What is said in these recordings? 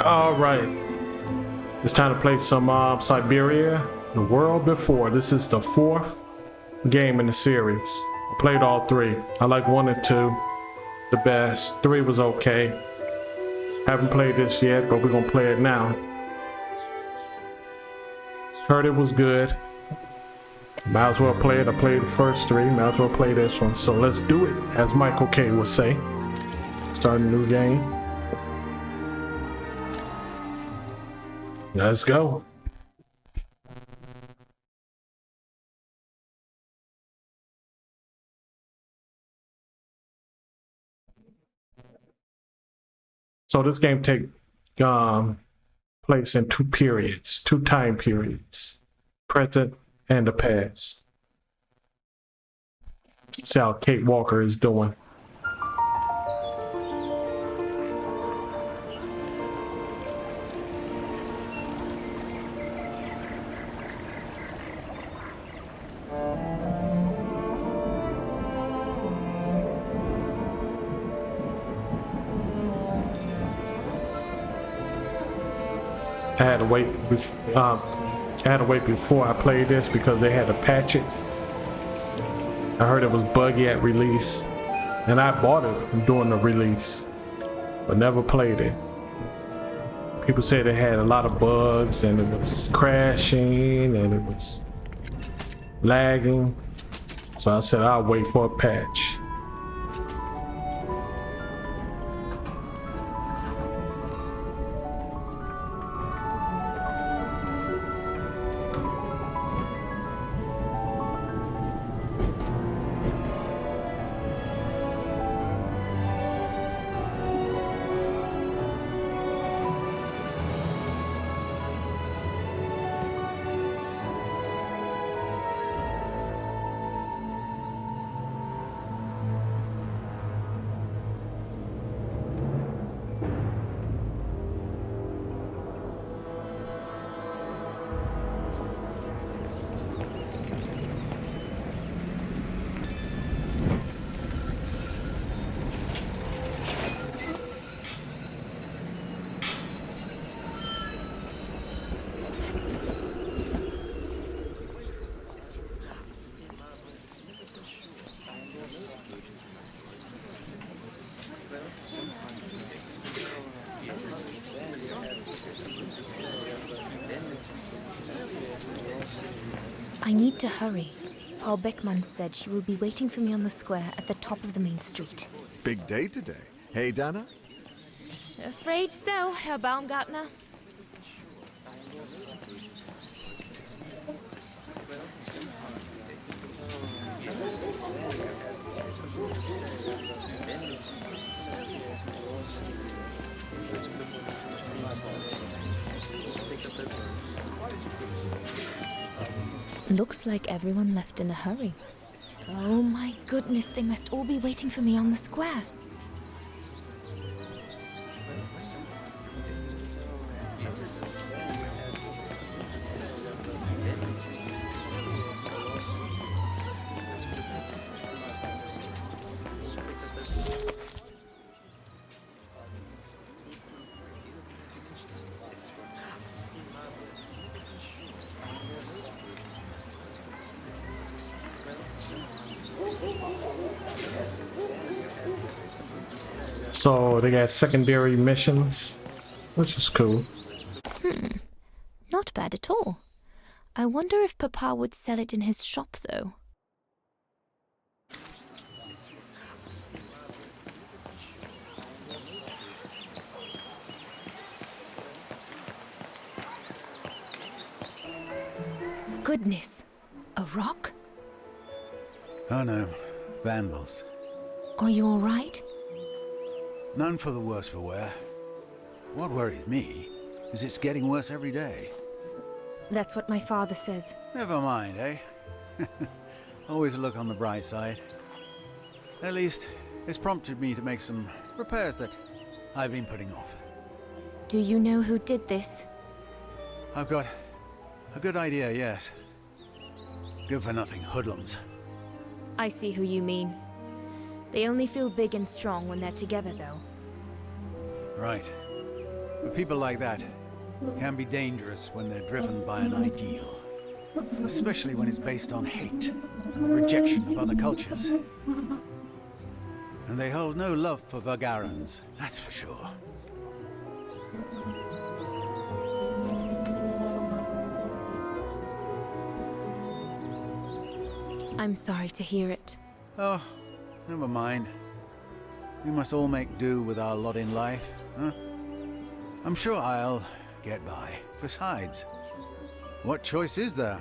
All right, it's time to play some Syberia, The World Before. This is the fourth game in the series. I played all three. I like 1 and 2 the best. 3 was okay. Haven't played this yet, but we're gonna play it now. Heard it was good. Might as well play it. I played the first 3. Might as well play this one. So let's do it, as Michael K would say. Start a new game. Let's go. So this game take place in 2 periods, 2 time periods, present and the past. See how Kate Walker is doing. I had to wait before I played this because they had to patch it. I heard it was buggy at release, and I bought it during the release, but never played it. People said it had a lot of bugs, and it was crashing, and it was lagging. So I said I'll wait for a patch. I need to hurry. Frau Beckmann said she will be waiting for me on the square at the top of the main street. Big day today. Hey, Dana? Afraid so, Herr Baumgartner. Looks like everyone left in a hurry. Oh my goodness, they must all be waiting for me on the square. So they got secondary missions, which is cool. Not bad at all. I wonder if Papa would sell it in his shop, though. Goodness, a rock? Oh no, vandals. Are you all right? None for the worse for wear. What worries me is it's getting worse every day. That's what my father says. Never mind, eh? Always look on the bright side. At least, it's prompted me to make some repairs that I've been putting off. Do you know who did this? I've got a good idea, yes. Good-for-nothing hoodlums. I see who you mean. They only feel big and strong when they're together, though. Right. But people like that can be dangerous when they're driven by an ideal. Especially when it's based on hate and the rejection of other cultures. And they hold no love for Vagarans, that's for sure. I'm sorry to hear it. Oh, never mind. We must all make do with our lot in life, huh? I'm sure I'll get by. Besides, what choice is there?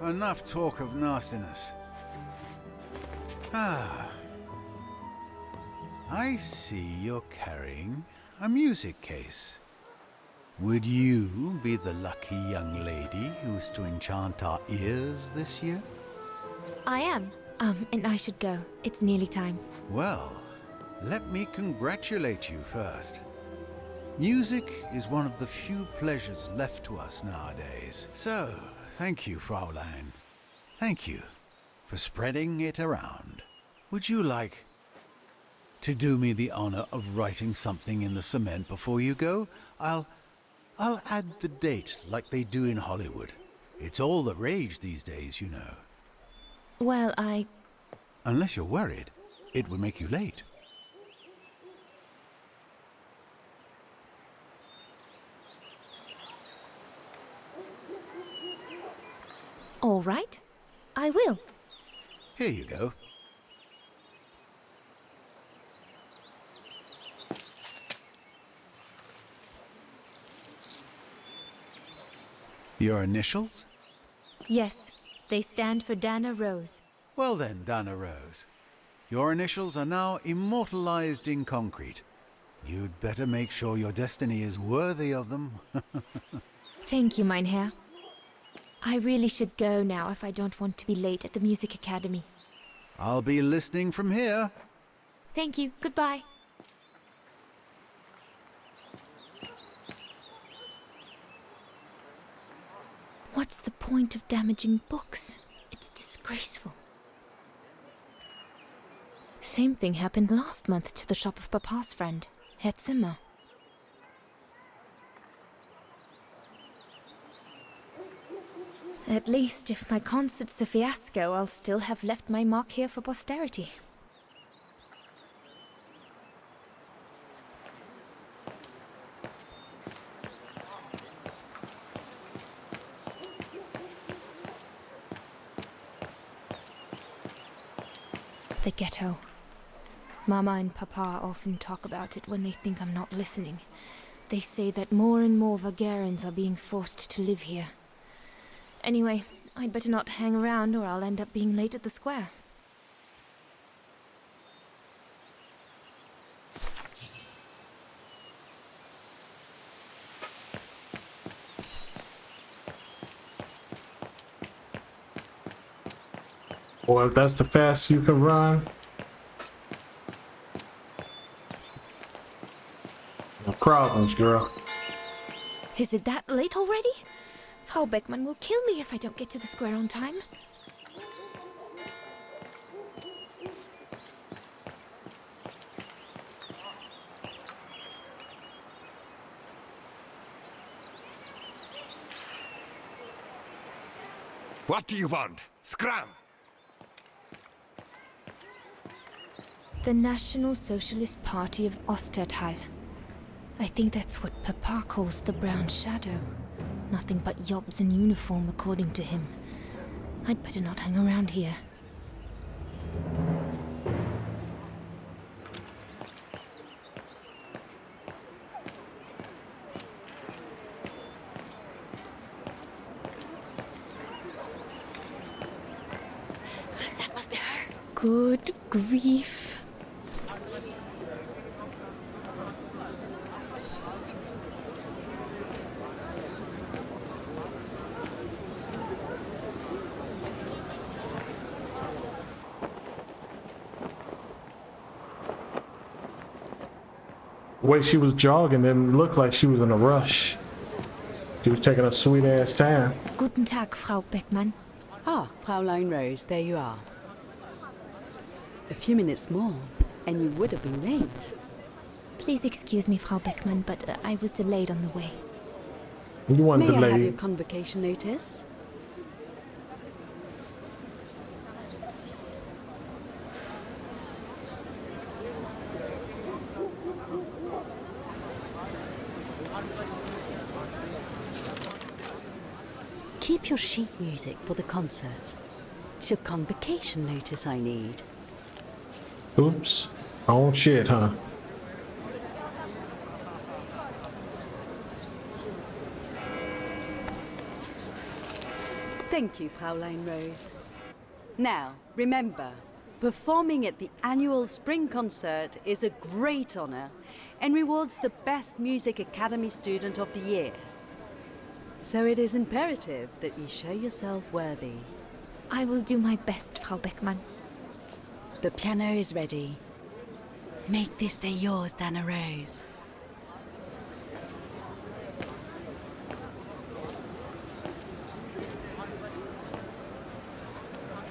Enough talk of nastiness. I see you're carrying a music case. Would you be the lucky young lady who's to enchant our ears this year? I am. And I should go. It's nearly time. Well, let me congratulate you first. Music is one of the few pleasures left to us nowadays. So, thank you, Fraulein. Thank you for spreading it around. Would you like to do me the honor of writing something in the cement before you go? I'll add the date like they do in Hollywood. It's all the rage these days, you know. Well, Unless you're worried, it would make you late. All right. I will. Here you go. Your initials? Yes, they stand for Dana Rose. Well then, Dana Rose. Your initials are now immortalized in concrete. You'd better make sure your destiny is worthy of them. Thank you, mein Herr. I really should go now if I don't want to be late at the Music Academy. I'll be listening from here. Thank you. Goodbye. What's the point of damaging books? It's disgraceful. Same thing happened last month to the shop of Papa's friend, Herr Zimmer. At least, if my concert's a fiasco, I'll still have left my mark here for posterity. The ghetto. Mama and Papa often talk about it when they think I'm not listening. They say that more and more Vagarans are being forced to live here. Anyway, I'd better not hang around or I'll end up being late at the square. Or if that's the fastest you can run. No problems, girl. Is it that late already? Frau Beckmann will kill me if I don't get to the square on time. What do you want? Scram! The National Socialist Party of Ostertal. I think that's what Papa calls the Brown Shadow. Nothing but yobs in uniform, according to him. I'd better not hang around here. That must be her. Good grief. The way she was jogging didn't look like she was in a rush. She was taking a sweet ass time. Guten Tag, Frau Beckmann. Ah, Fraulein Rose, there you are. A few minutes more, and you would have been late. Please excuse me, Frau Beckmann, but I was delayed on the way. You want May I have your delay? convocation notice? Keep your sheet music for the concert. It's your convocation notice I need. Oops. Oh shit, huh? Thank you, Fraulein Rose. Now, remember, performing at the annual spring concert is a great honor and rewards the best Music Academy student of the year. So it is imperative that you show yourself worthy. I will do my best, Frau Beckmann. The piano is ready. Make this day yours, Dana Rose.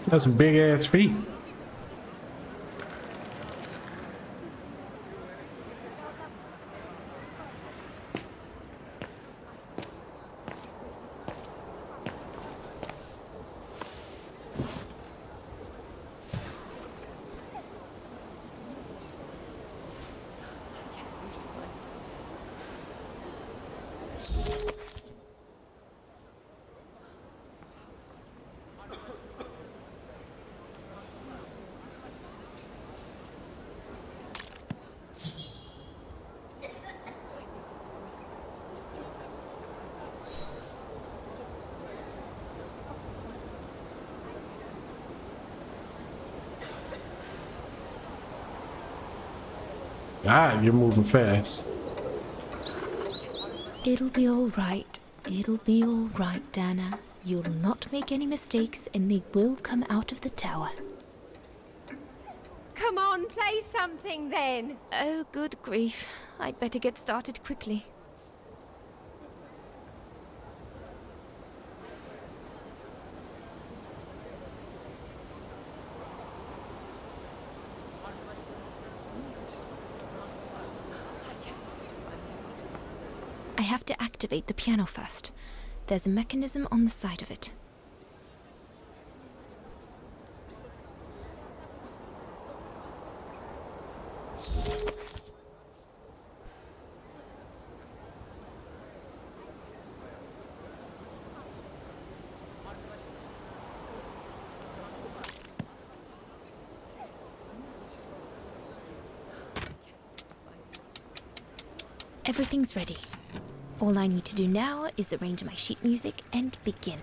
That's some big ass feet. God, you're moving fast. It'll be all right. It'll be all right, Dana. You'll not make any mistakes, and they will come out of the tower. Come on, play something then. Oh, good grief. I'd better get started quickly. I have to activate the piano first. There's a mechanism on the side of it. Everything's ready. All I need to do now is arrange my sheet music and begin.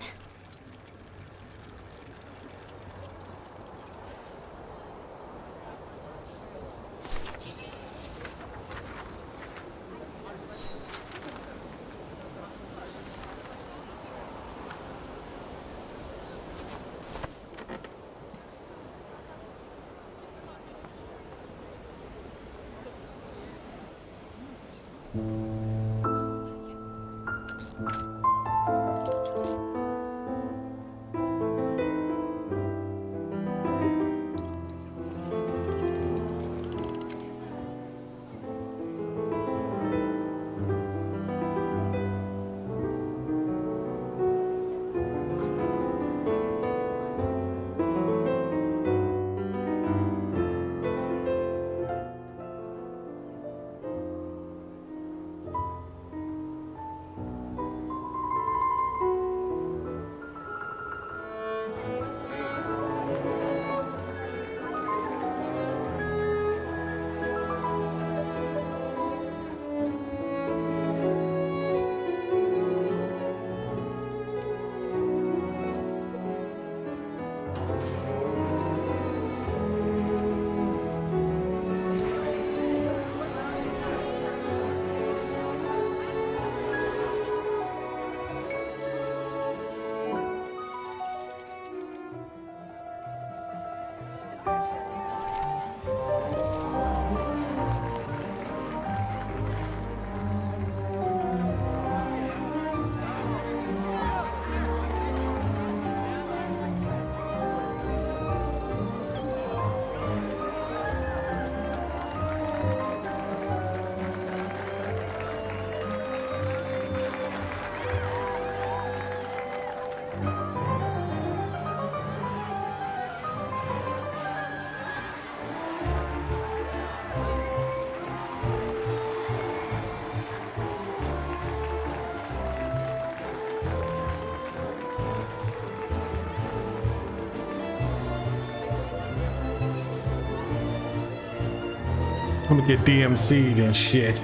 I'm gonna get DMC'd and shit.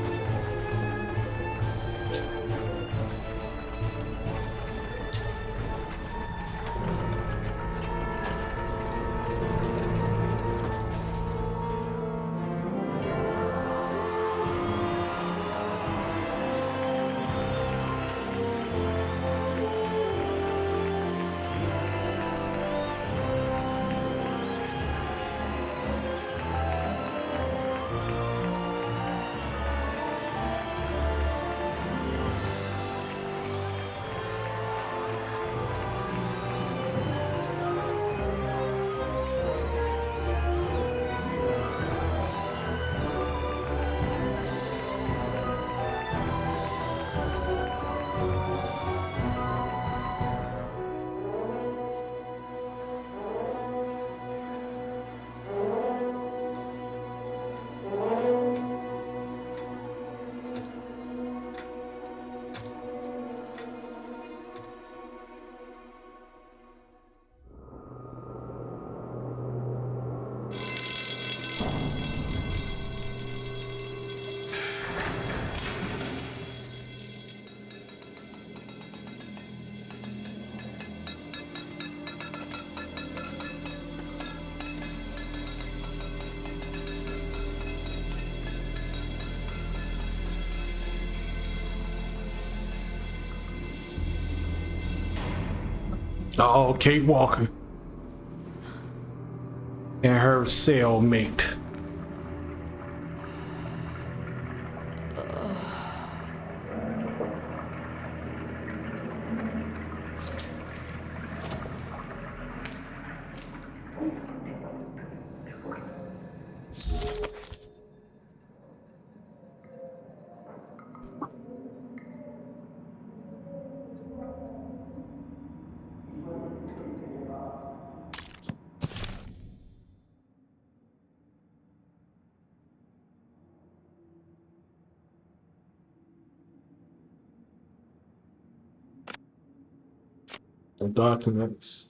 Oh, Kate Walker and her cellmate. The documents.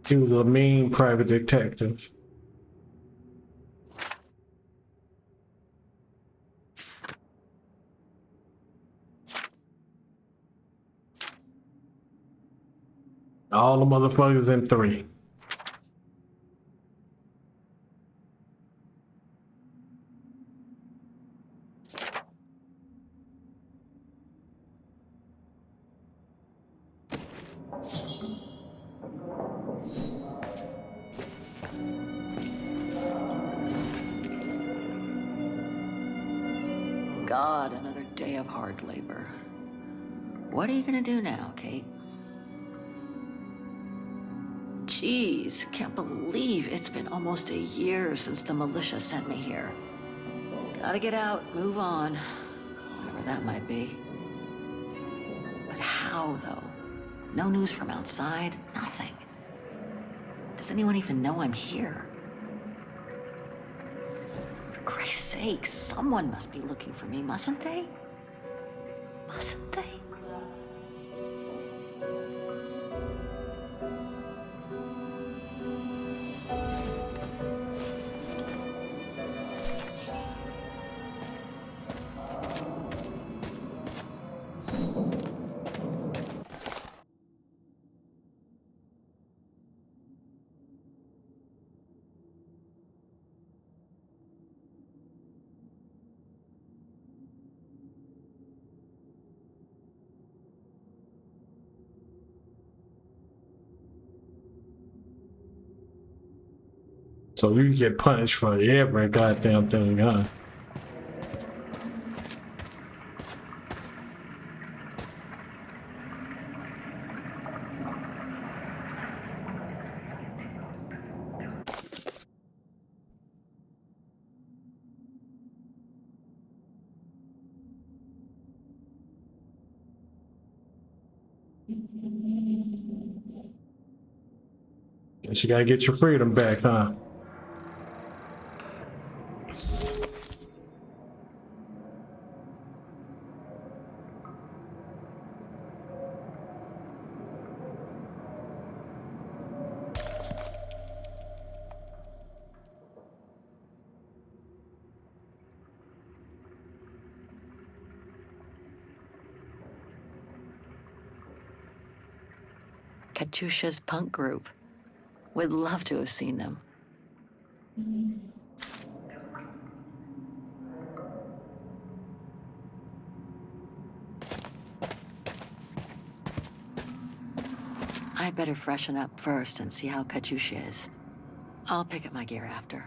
He was a mean private detective. All the motherfuckers in 3. God, another day of hard labor. What are you gonna do now, Kate? Jeez, can't believe it's been almost a year since the militia sent me here. Gotta get out, move on, whatever that might be. But how, though? No news from outside, nothing. Does anyone even know I'm here? For Christ's sake, someone must be looking for me, mustn't they? Mustn't they? So you get punished for every goddamn thing, huh? Guess you gotta get your freedom back, huh? Katusha's punk group. Would love to have seen them. I better freshen up first and see how Katusha is. I'll pick up my gear after.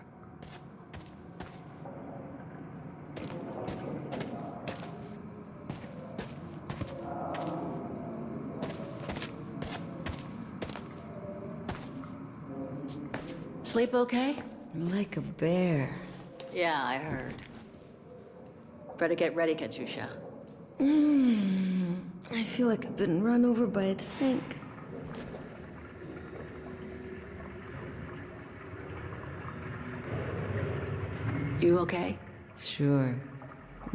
Sleep okay? Like a bear. Yeah, I heard. Better get ready, Katusha. I feel like I've been run over by a tank. You okay? Sure.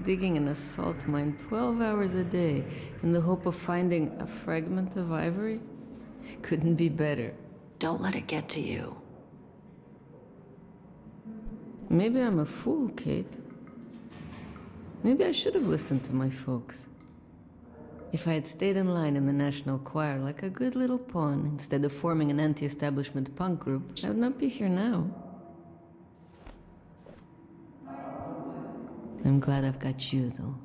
Digging an assault mine 12 hours a day in the hope of finding a fragment of ivory? Couldn't be better. Don't let it get to you. Maybe I'm a fool, Kate. Maybe I should have listened to my folks. If I had stayed in line in the National Choir like a good little pawn instead of forming an anti-establishment punk group, I would not be here now. I'm glad I've got you, though.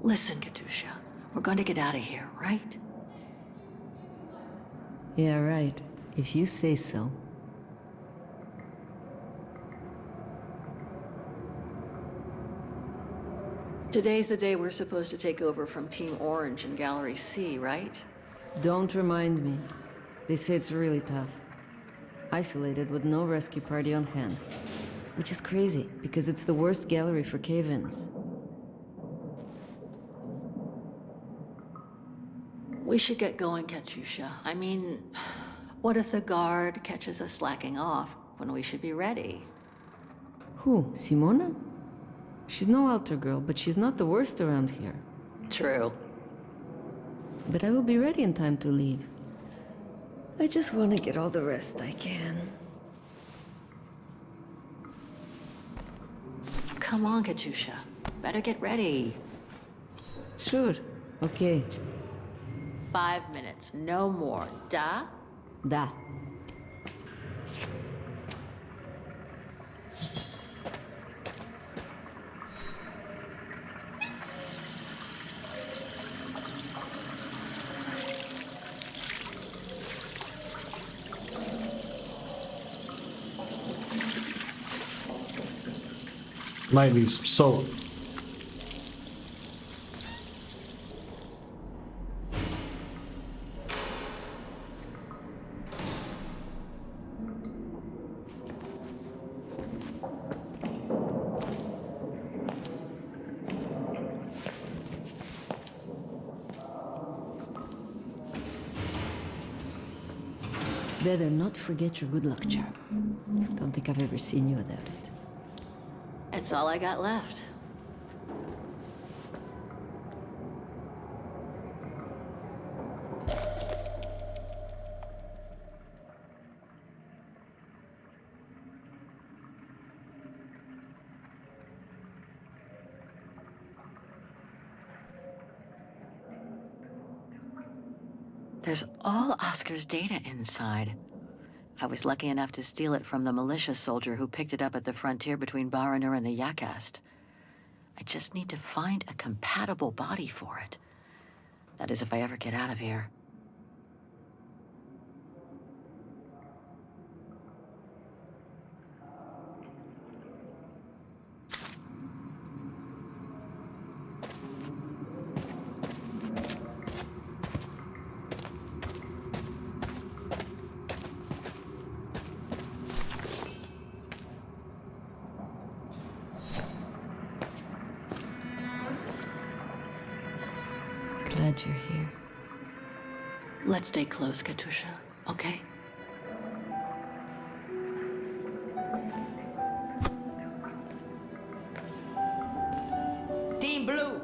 Listen, Katusha. We're going to get out of here, right? Yeah, right. If you say so. Today's the day we're supposed to take over from Team Orange in Gallery C, right? Don't remind me. They say it's really tough. Isolated with no rescue party on hand. Which is crazy, because it's the worst gallery for cave-ins. We should get going, Katusha. I mean, what if the guard catches us slacking off when we should be ready? Who, Simona? She's no altar girl, but she's not the worst around here. True. But I will be ready in time to leave. I just want to get all the rest I can. Come on, Katusha. Better get ready. Sure. Okay. 5 minutes, no more. Da? Da. Might need some soap. Better not forget your good luck charm. Don't think I've ever seen you without it. It's all I got left. There's all Oscar's data inside. I was lucky enough to steal it from the militia soldier who picked it up at the frontier between Baranur and the Yakast. I just need to find a compatible body for it. That is, if I ever get out of here. Glad you're here. Let's stay close, Katusha, okay? Team Blue!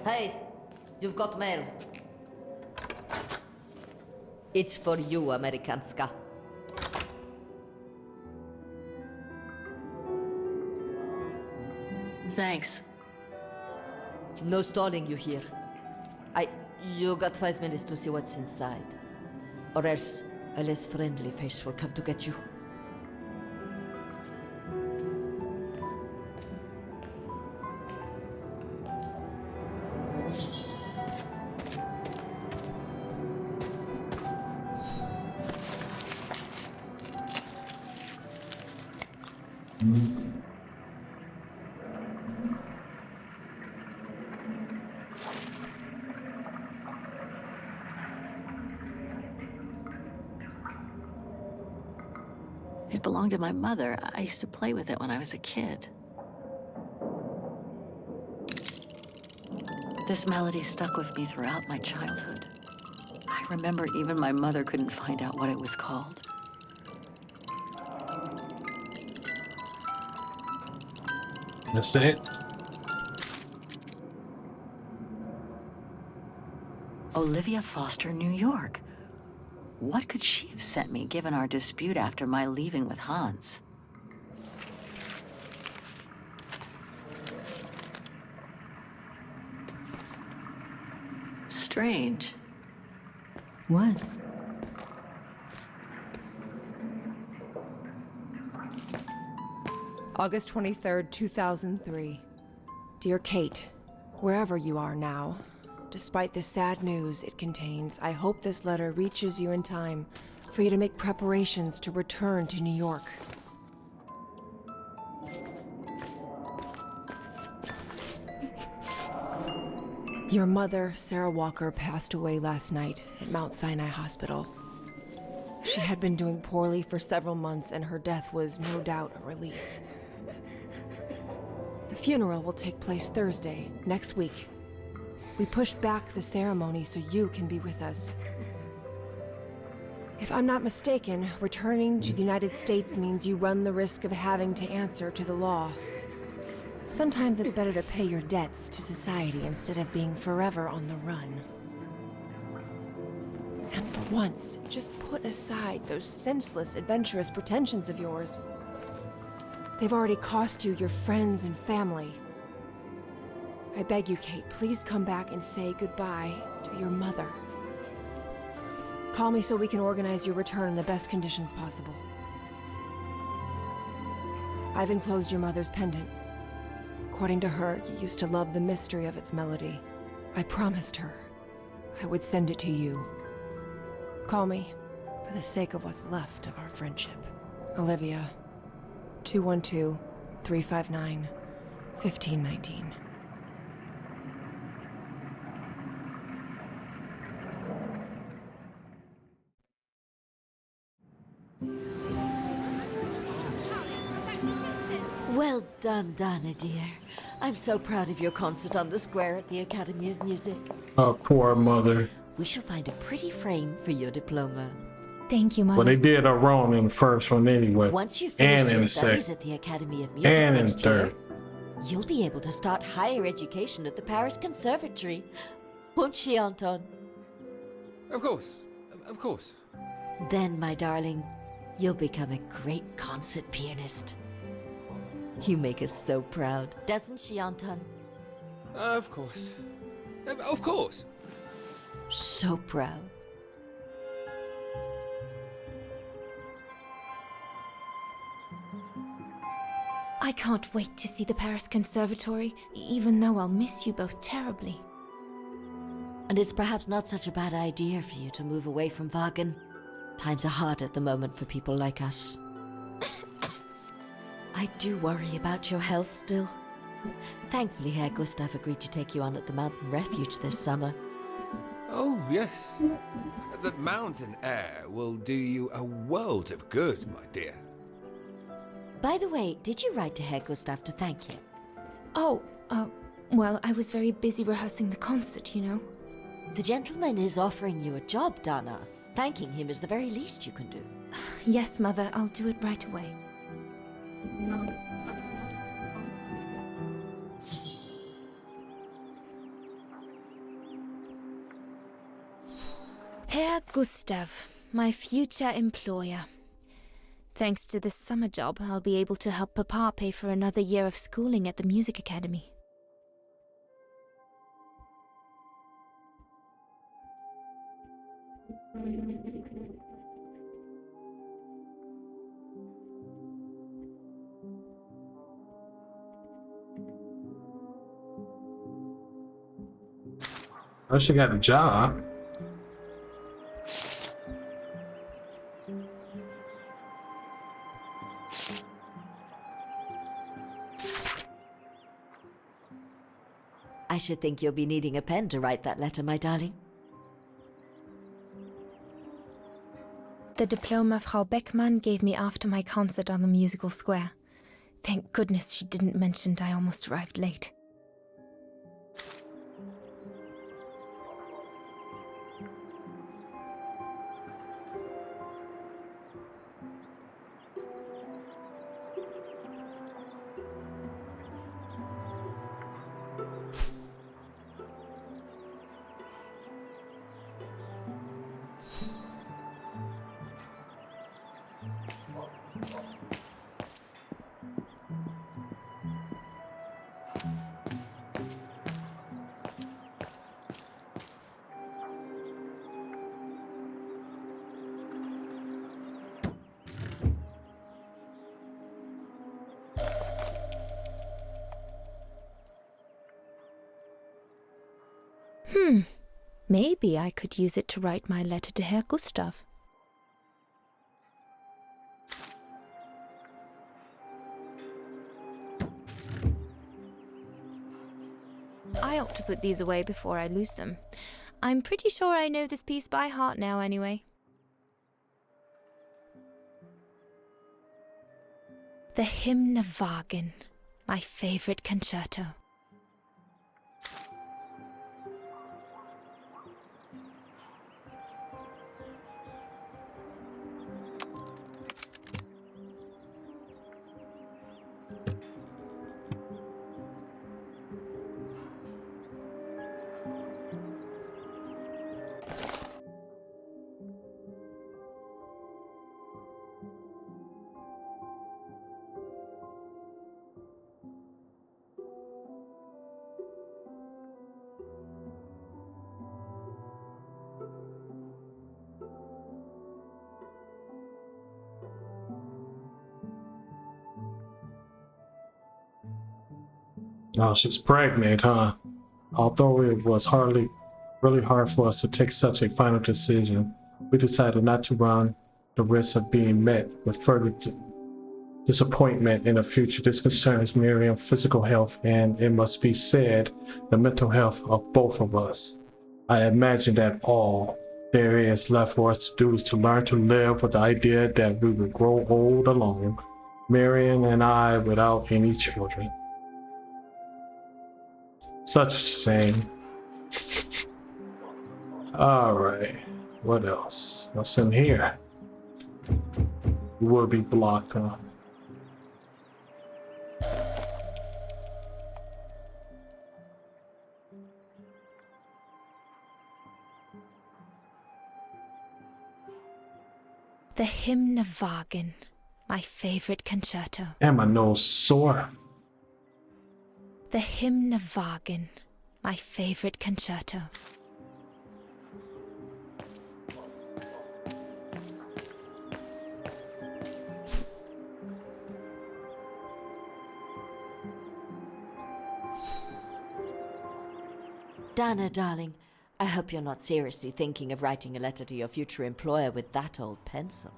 Hey, you've got mail. It's for you, Amerikanska. Thanks. No stalling you here. I You got 5 minutes to see what's inside. Or else a less friendly face will come to get you. It belonged to my mother. I used to play with it when I was a kid. This melody stuck with me throughout my childhood. I remember even my mother couldn't find out what it was called. That's it. Olivia Foster, New York. What could she have sent me, given our dispute after my leaving with Hans? Strange. What? August 23rd, 2003. Dear Kate, wherever you are now, despite the sad news it contains, I hope this letter reaches you in time for you to make preparations to return to New York. Your mother, Sarah Walker, passed away last night at Mount Sinai Hospital. She had been doing poorly for several months, and her death was no doubt a release. The funeral will take place Thursday, next week. We pushed back the ceremony so you can be with us. If I'm not mistaken, returning to the United States means you run the risk of having to answer to the law. Sometimes it's better to pay your debts to society instead of being forever on the run. And for once, just put aside those senseless, adventurous pretensions of yours. They've already cost you your friends and family. I beg you, Kate, please come back and say goodbye to your mother. Call me so we can organize your return in the best conditions possible. I've enclosed your mother's pendant. According to her, you used to love the mystery of its melody. I promised her I would send it to you. Call me, for the sake of what's left of our friendship. Olivia, 212-359-1519. Well done, Donna, dear. I'm so proud of your concert on the square at the Academy of Music. Oh, poor mother. We shall find a pretty frame for your diploma. Thank you, Mother. Well, they did her wrong in the first one anyway. Once you've finished and in your the studies second. at the Academy of Music And in next year, third. you'll be able to start higher education at the Paris Conservatory. Won't she, Anton? Of course. Of course. Then, my darling, you'll become a great concert pianist. You make us so proud, doesn't she, Anton? Of course. Of course. So proud. I can't wait to see the Paris Conservatory, even though I'll miss you both terribly. And it's perhaps not such a bad idea for you to move away from Wagen. Times are hard at the moment for people like us. I do worry about your health still. Thankfully, Herr Gustav agreed to take you on at the mountain refuge this summer. Oh, yes. The mountain air will do you a world of good, my dear. By the way, did you write to Herr Gustav to thank him? Well, I was very busy rehearsing the concert, you know. The gentleman is offering you a job, Dana. Thanking him is the very least you can do. Yes, Mother, I'll do it right away. Herr Gustav, my future employer. Thanks to this summer job, I'll be able to help Papa pay for another year of schooling at the music academy. Oh, she got a job. I should think you'll be needing a pen to write that letter, my darling. The diploma Frau Beckmann gave me after my concert on the musical square. Thank goodness she didn't mention I almost arrived late. Maybe I could use it to write my letter to Herr Gustav. I ought to put these away before I lose them. I'm pretty sure I know this piece by heart now anyway. The Hymnwagen, my favorite concerto. Oh, she's pregnant, huh? Although it was really hard for us to take such a final decision, we decided not to run the risk of being met with further disappointment in the future. This concerns Miriam's physical health, and it must be said, the mental health of both of us. I imagine that all there is left for us to do is to learn to live with the idea that we will grow old alone, Miriam and I, without any children. Such a shame. Alright, what else? What's in here? We will be blocked, huh? The Hymnwagen, my favorite concerto. And my nose sore. The Hymnwagen, my favorite concerto. Dana, darling, I hope you're not seriously thinking of writing a letter to your future employer with that old pencil.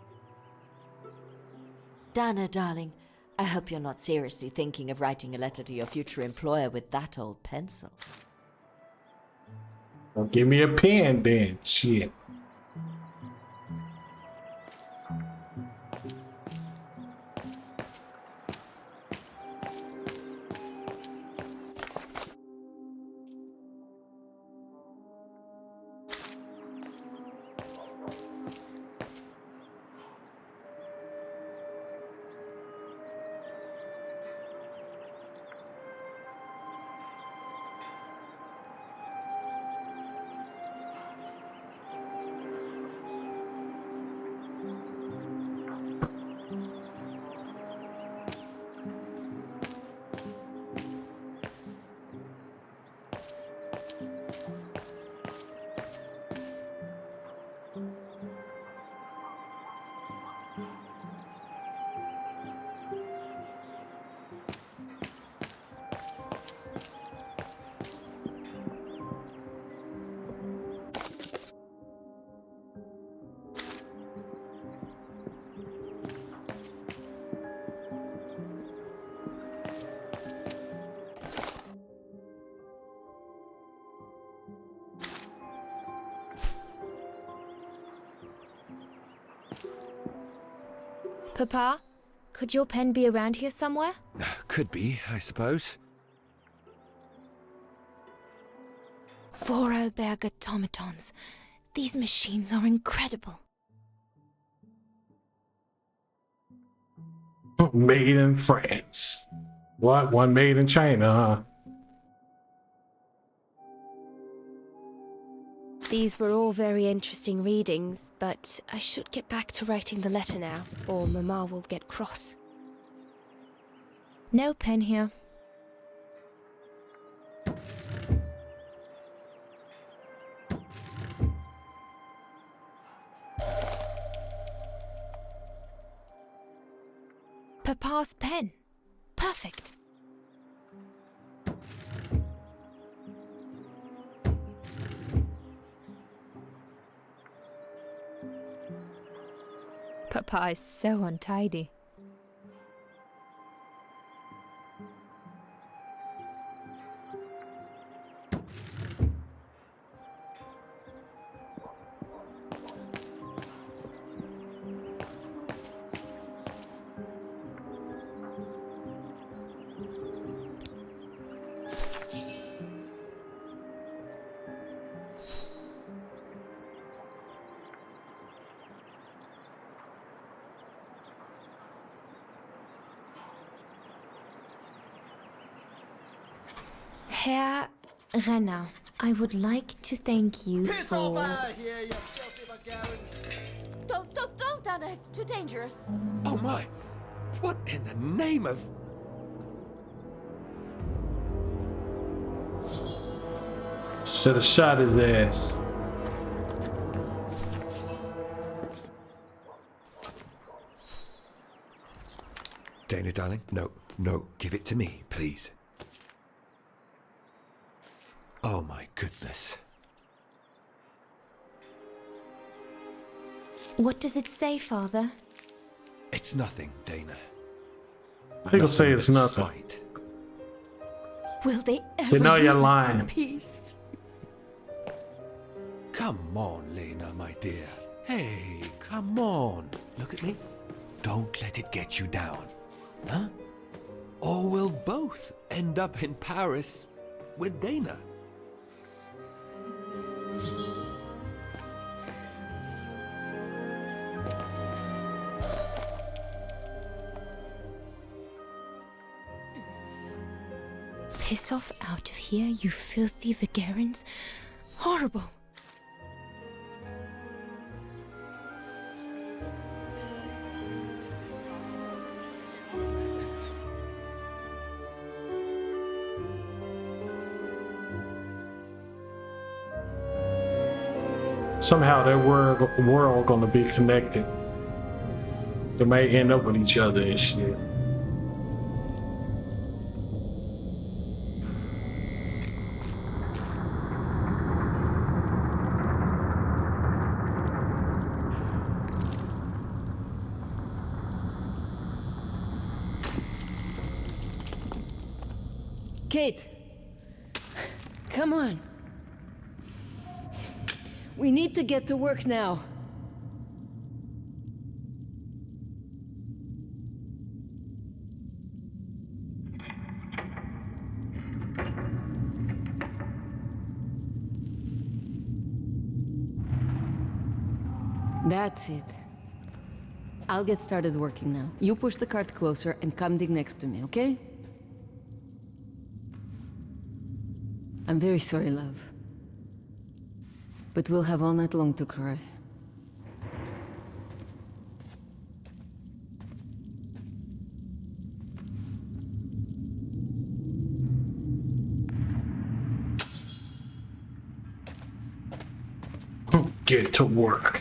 Dana, darling, I hope you're not seriously thinking of writing a letter to your future employer with that old pencil. Well, give me a pen then, shit. Papa, could your pen be around here somewhere? Could be, I suppose. Vorarlberg automatons. These machines are incredible. Made in France. What? One made in China, huh? These were all very interesting readings, but I should get back to writing the letter now, or Mama will get cross. No pen here. Papa's pen. Perfect. Papa is so untidy. Herr Renner, I would like to thank you for... Don't, Anna, it's too dangerous. Oh my! What in the name of... Should have shot his ass. Dana, darling, no, give it to me, please. Oh my goodness. What does it say, Father? It's nothing, Dana. People say it's but nothing. spite. Will they ever You know you're leave us lying. in peace? Come on, Lena, my dear. Hey, come on. Look at me. Don't let it get you down. Huh? Or we'll both end up in Paris with Dana. Piss off out of here, you filthy Vagarans. Horrible. Somehow that world gonna be connected. They may end up with each other and shit. Kate! Come on. We need to get to work now. That's it. I'll get started working now. You push the cart closer and come dig next to me, okay? I'm very sorry, love. But we'll have all night long to cry. Get to work.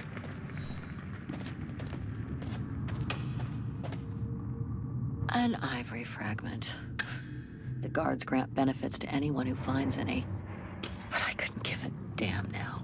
An ivory fragment. The guards grant benefits to anyone who finds any. But I couldn't give a damn now.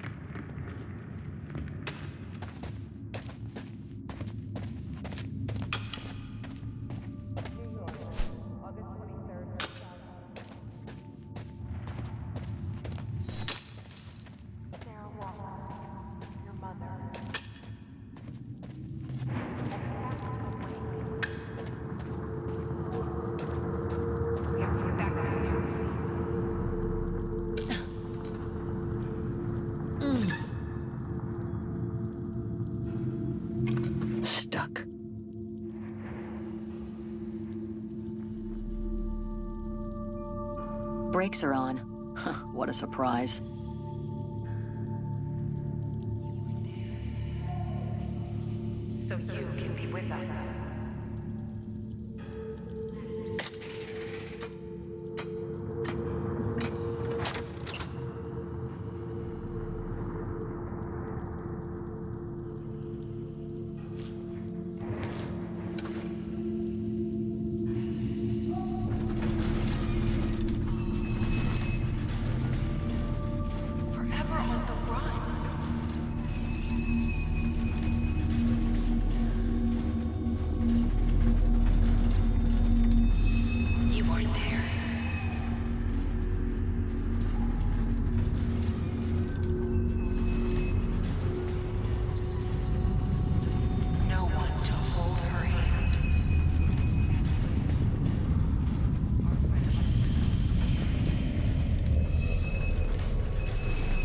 Brakes are on. What a surprise. So you can be with us.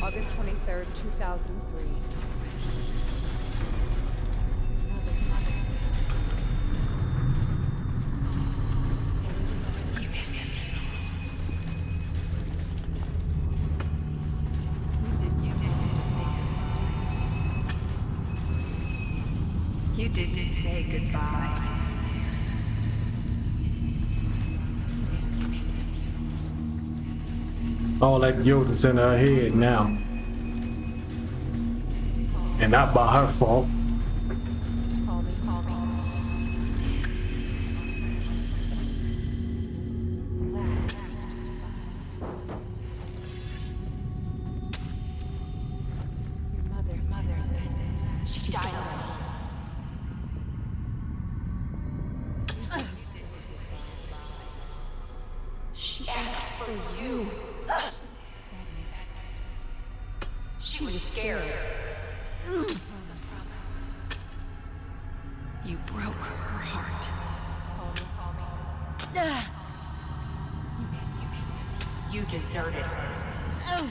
August 23rd, 2003. You didn't say goodbye. All that guilt is in her head now. And not by her fault. Call me, call me. Your mother's she died. She asked for you. She was scared. You broke her heart. You deserted her.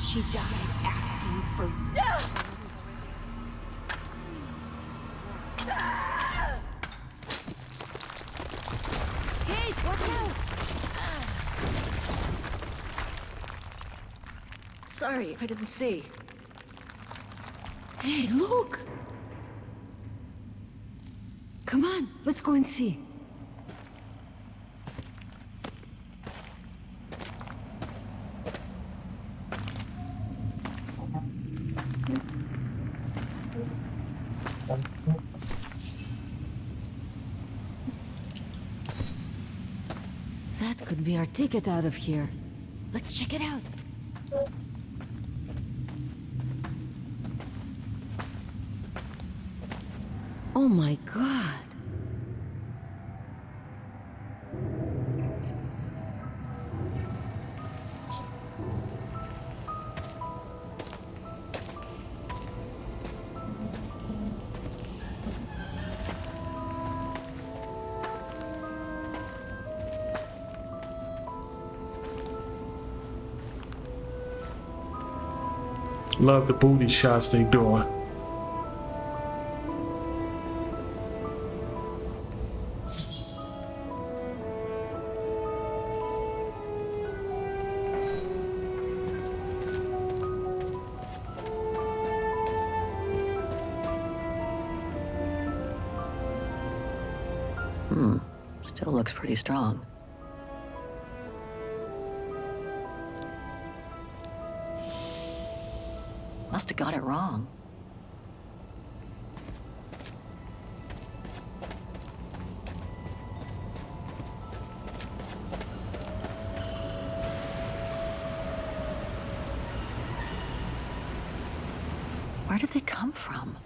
She died asking for Hey, watch out! Sorry, I didn't see. Hey, look! Come on, let's go and see. That could be our ticket out of here. Let's check it out. Oh my god. Love the booty shots they doing. Still looks pretty strong. Must have got it wrong. Where did they come from?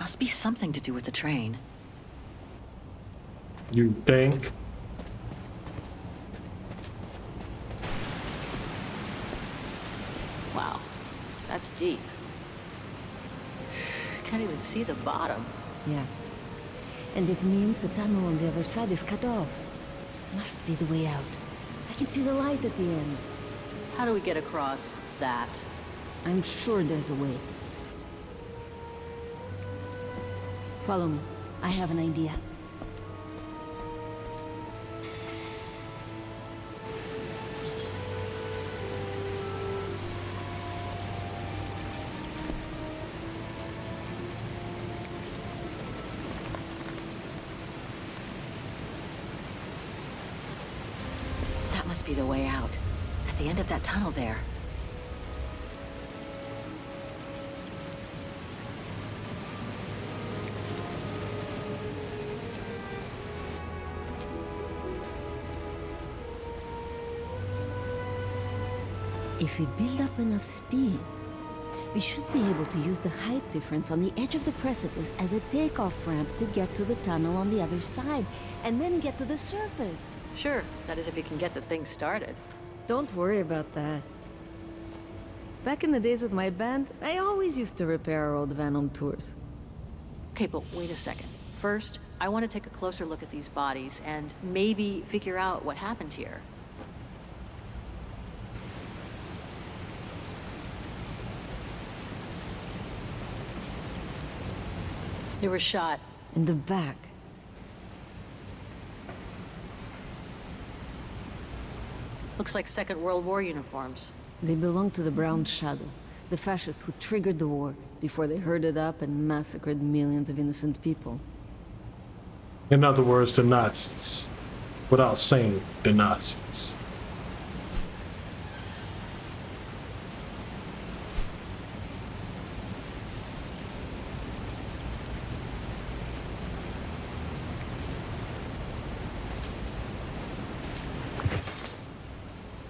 Must be something to do with the train. You think? Wow, that's deep. Can't even see the bottom. Yeah. And it means the tunnel on the other side is cut off. Must be the way out. I can see the light at the end. How do we get across that? I'm sure there's a way. Follow me. I have an idea. be the way out. At the end of that tunnel there. If we build up enough speed, we should be able to use the height difference on the edge of the precipice as a takeoff ramp to get to the tunnel on the other side, and then get to the surface. Sure, that is if you can get the thing started. Don't worry about that. Back in the days with my band, I always used to repair our old van on tours. Okay, but wait a second. First, I want to take a closer look at these bodies and maybe figure out what happened here. They were shot. In the back. Looks like Second World War uniforms. They belonged to the Brown Shadow, the fascists who triggered the war before they herded up and massacred millions of innocent people. In other words, the Nazis. Without saying the Nazis.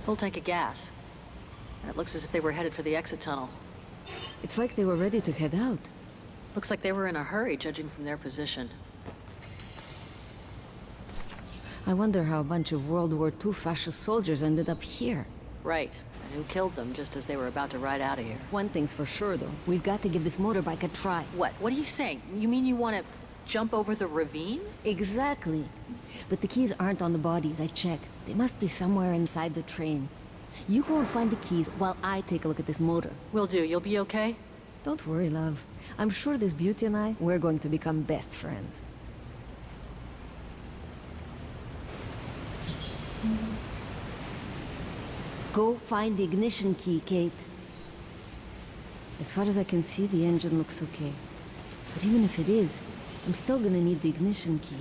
Full tank of gas. And it looks as if they were headed for the exit tunnel. It's like they were ready to head out. Looks like they were in a hurry, judging from their position. I wonder how a bunch of World War II fascist soldiers ended up here. Right. And who killed them just as they were about to ride out of here. One thing's for sure, though. We've got to give this motorbike a try. What? What are you saying? You mean you want to jump over the ravine? Exactly. But the keys aren't on the bodies, I checked. They must be somewhere inside the train. You go and find the keys while I take a look at this motor. Will do. You'll be okay? Don't worry, love. I'm sure this beauty and I, we're going to become best friends. Go find the ignition key, Kate. As far as I can see, the engine looks okay. But even if it is, I'm still gonna need the ignition key.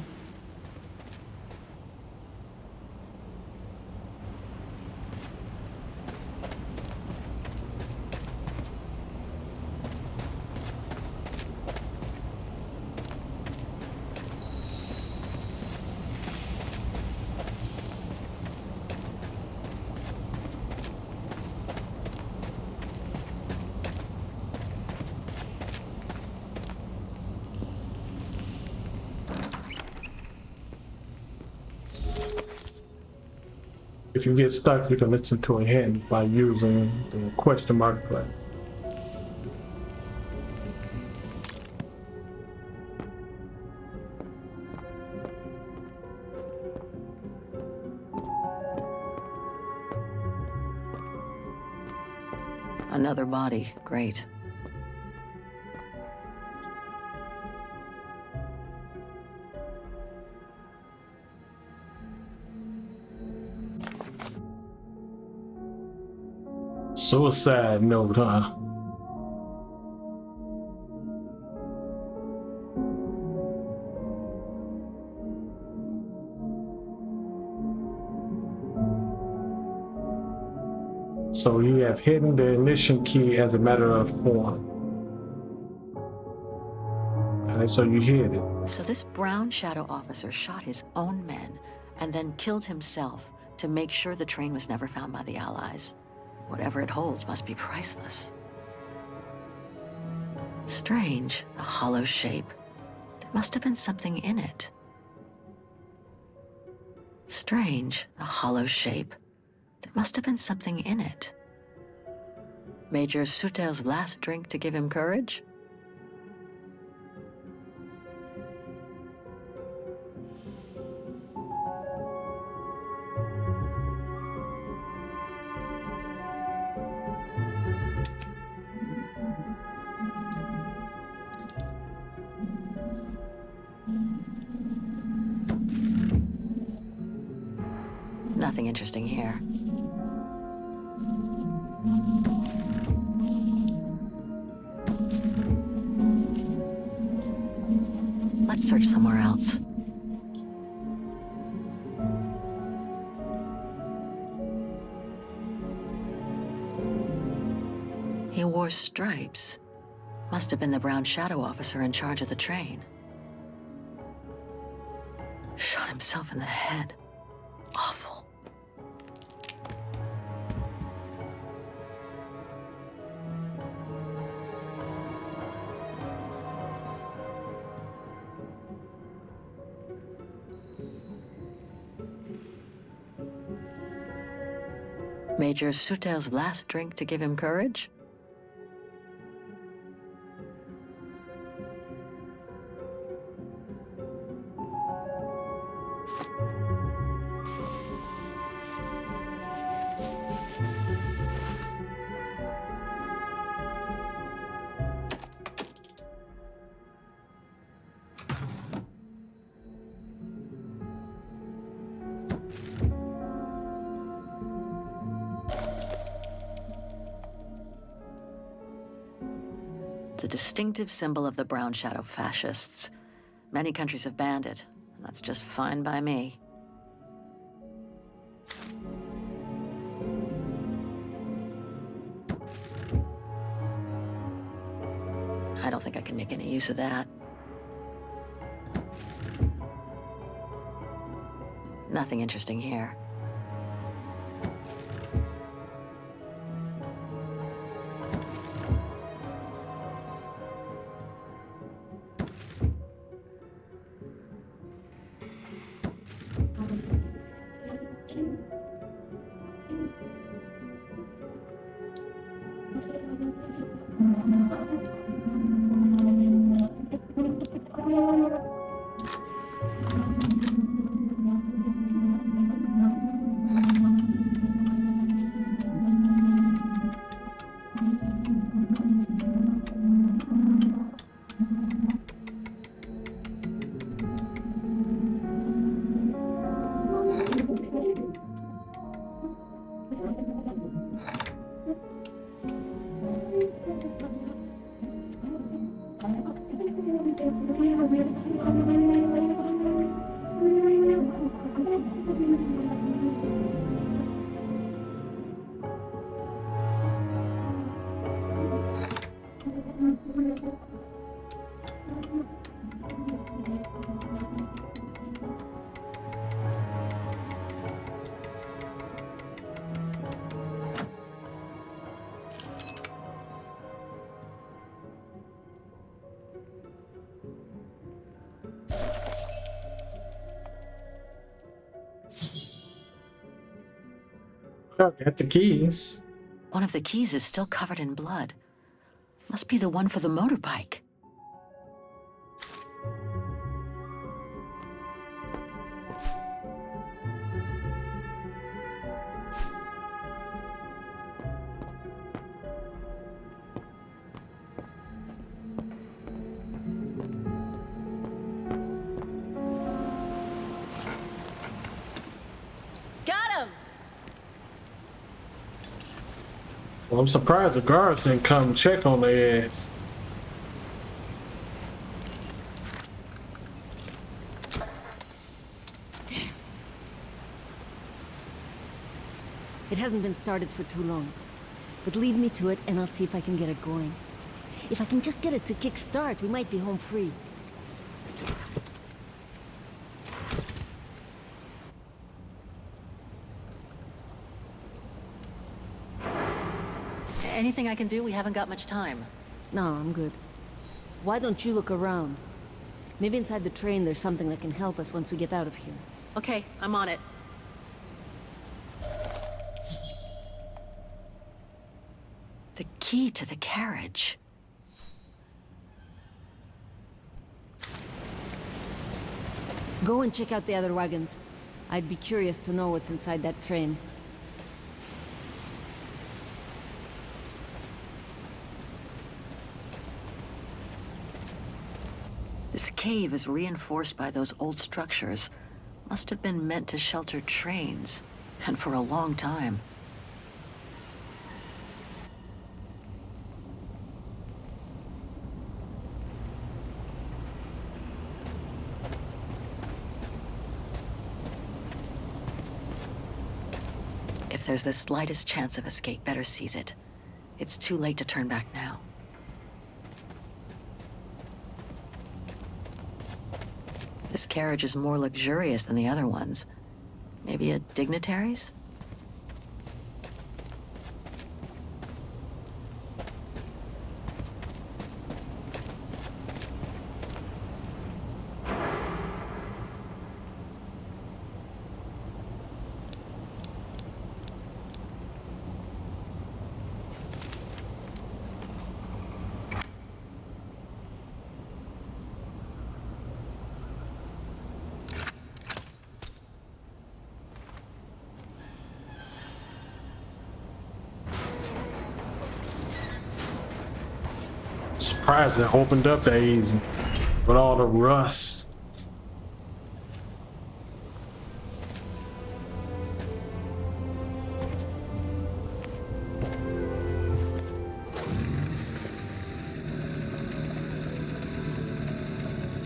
If you get stuck, you can listen to a hint by using the question mark button. Another body. Great. Suicide note, huh? So you have hidden the ignition key as a matter of form. Alright, so you hid it. So this Brown Shadow officer shot his own men and then killed himself to make sure the train was never found by the Allies. Whatever it holds must be priceless. Strange, a hollow shape. There must have been something in it. Strange, a hollow shape. There must have been something in it. Major Sutel's last drink to give him courage? Nothing interesting here. Let's search somewhere else. He wore stripes. Must have been the Brown Shadow officer in charge of the train. Shot himself in the head. Awful. Major Sutel's last drink to give him courage? The distinctive symbol of the Brown Shadow fascists. Many countries have banned it, and that's just fine by me. I don't think I can make any use of that. Nothing interesting here. Oh, got the keys. One of the keys is still covered in blood. Must be the one for the motorbike. Well, I'm surprised the guards didn't come check on their ass. It hasn't been started for too long. But leave me to it and I'll see if I can get it going. If I can just get it to kick start, we might be home free. Anything I can do? We haven't got much time. No, I'm good. Why don't you look around? Maybe inside the train there's something that can help us once we get out of here. Okay, I'm on it. The key to the carriage. Go and check out the other wagons. I'd be curious to know what's inside that train. This cave is reinforced by those old structures. Must have been meant to shelter trains, and for a long time. If there's the slightest chance of escape, better seize it. It's too late to turn back now. This carriage is more luxurious than the other ones. Maybe a dignitary's? Surprised it opened up that easy with all the rust.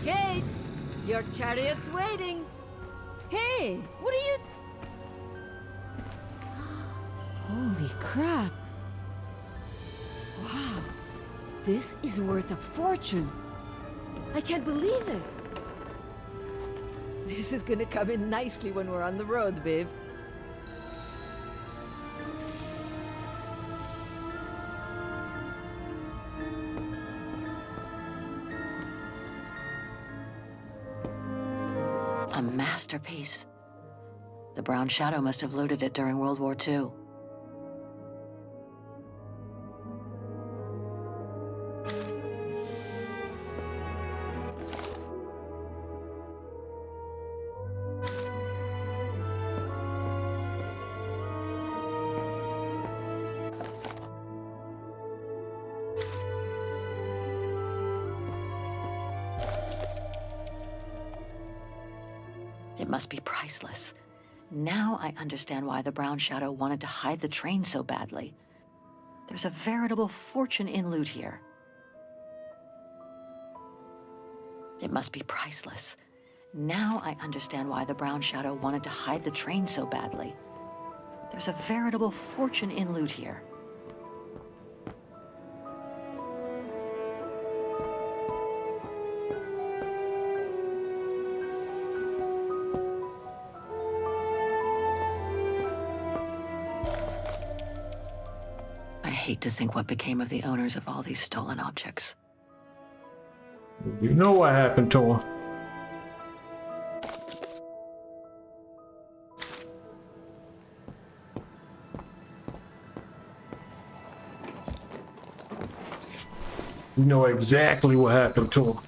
Kate, your chariot's waiting. Hey, what are you... Holy crap. Wow. This is worth a fortune. I can't believe it. This is gonna come in nicely when we're on the road, babe. A masterpiece. The Brown Shadow must have looted it during World War II. It must be priceless. Now I understand why the Brown Shadow wanted to hide the train so badly. There's a veritable fortune in loot here. It must be priceless. Now I understand why the Brown Shadow wanted to hide the train so badly. There's a veritable fortune in loot here. I hate to think what became of the owners of all these stolen objects. You know what happened to her. You know exactly what happened to her.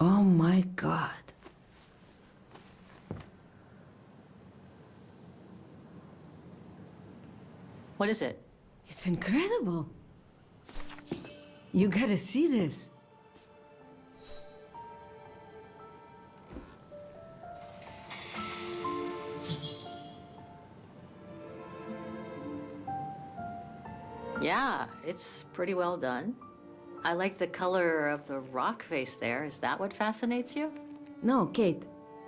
Oh my God. What is it? It's incredible. You gotta see this. Yeah, it's pretty well done. I like the color of the rock face there. Is that what fascinates you? No, Kate.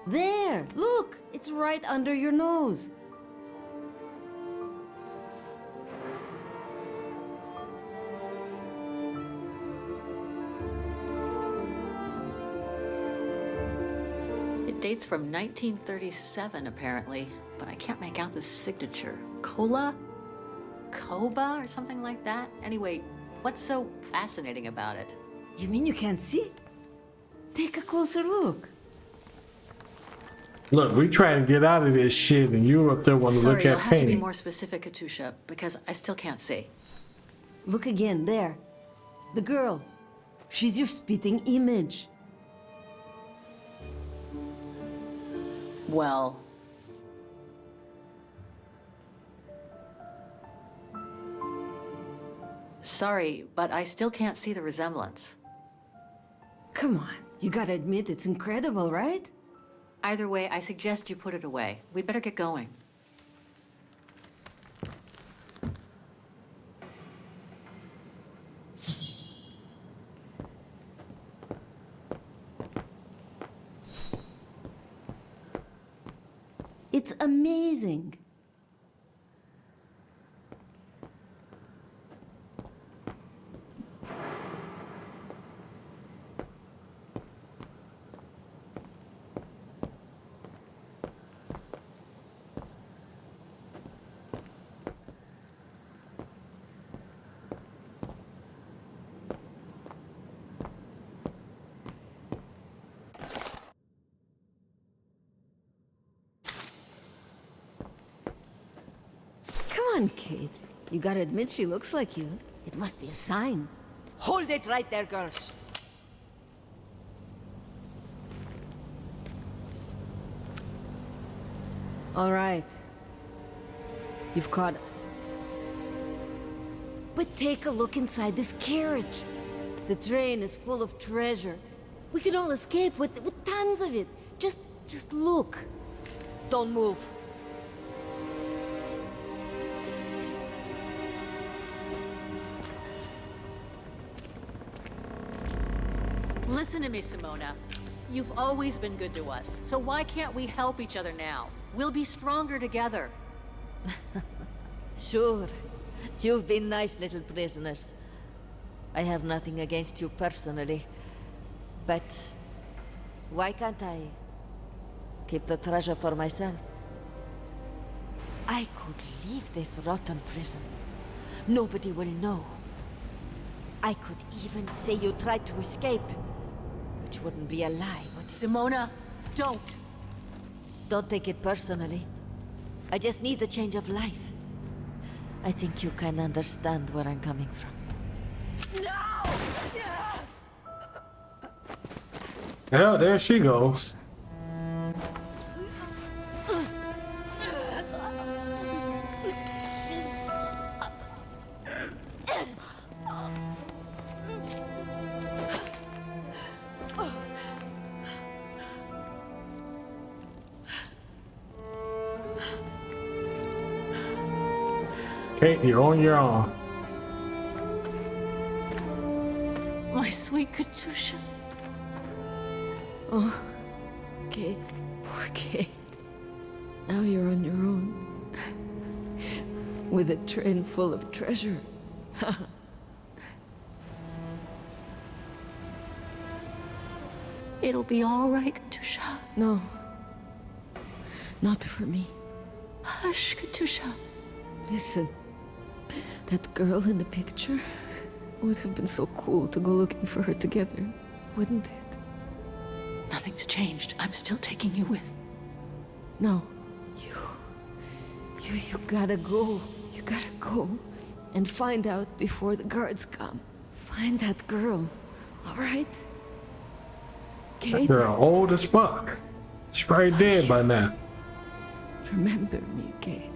There! Look! It's right under your nose. It dates from 1937, apparently, but I can't make out the signature. Cola? Koba or something like that? Anyway, what's so fascinating about it? You mean you can't see? Take a closer look. Look, we trying to get out of this shit, and you up there want to look Sorry, you'll at have to be painting. more specific, Katusha, because I still can't see. Look again, there. The girl. She's your spitting image. Well... Sorry, but I still can't see the resemblance. Come on, you gotta admit it's incredible, right? Either way, I suggest you put it away. We'd better get going. It's amazing. Come on, Kate. You gotta admit she looks like you. It must be a sign. Hold it right there, girls. All right. You've caught us. But take a look inside this carriage. The train is full of treasure. We can all escape with tons of it. Just look. Don't move. Listen to me, Simona. You've always been good to us, so why can't we help each other now? We'll be stronger together. Sure. You've been nice little prisoners. I have nothing against you personally. But why can't I keep the treasure for myself? I could leave this rotten prison. Nobody will know. I could even say you tried to escape, which wouldn't be a lie, would it? Simona, don't! Don't take it personally. I just need a change of life. I think you can understand where I'm coming from. Yeah, there she goes. Kate, you're on your own. My sweet Katusha. Oh, Kate. Poor Kate. Now you're on your own. With a train full of treasure. It'll be all right, Katusha. No. Not for me. Hush, Katusha. Listen. That girl in the picture would have been so cool to go looking for her together, wouldn't it? Nothing's changed. I'm still taking you with. No. You gotta go. You gotta go and find out before the guards come. Find that girl, all right? That Kate? girl old as fuck. She's probably dead by now. Remember me, Kate.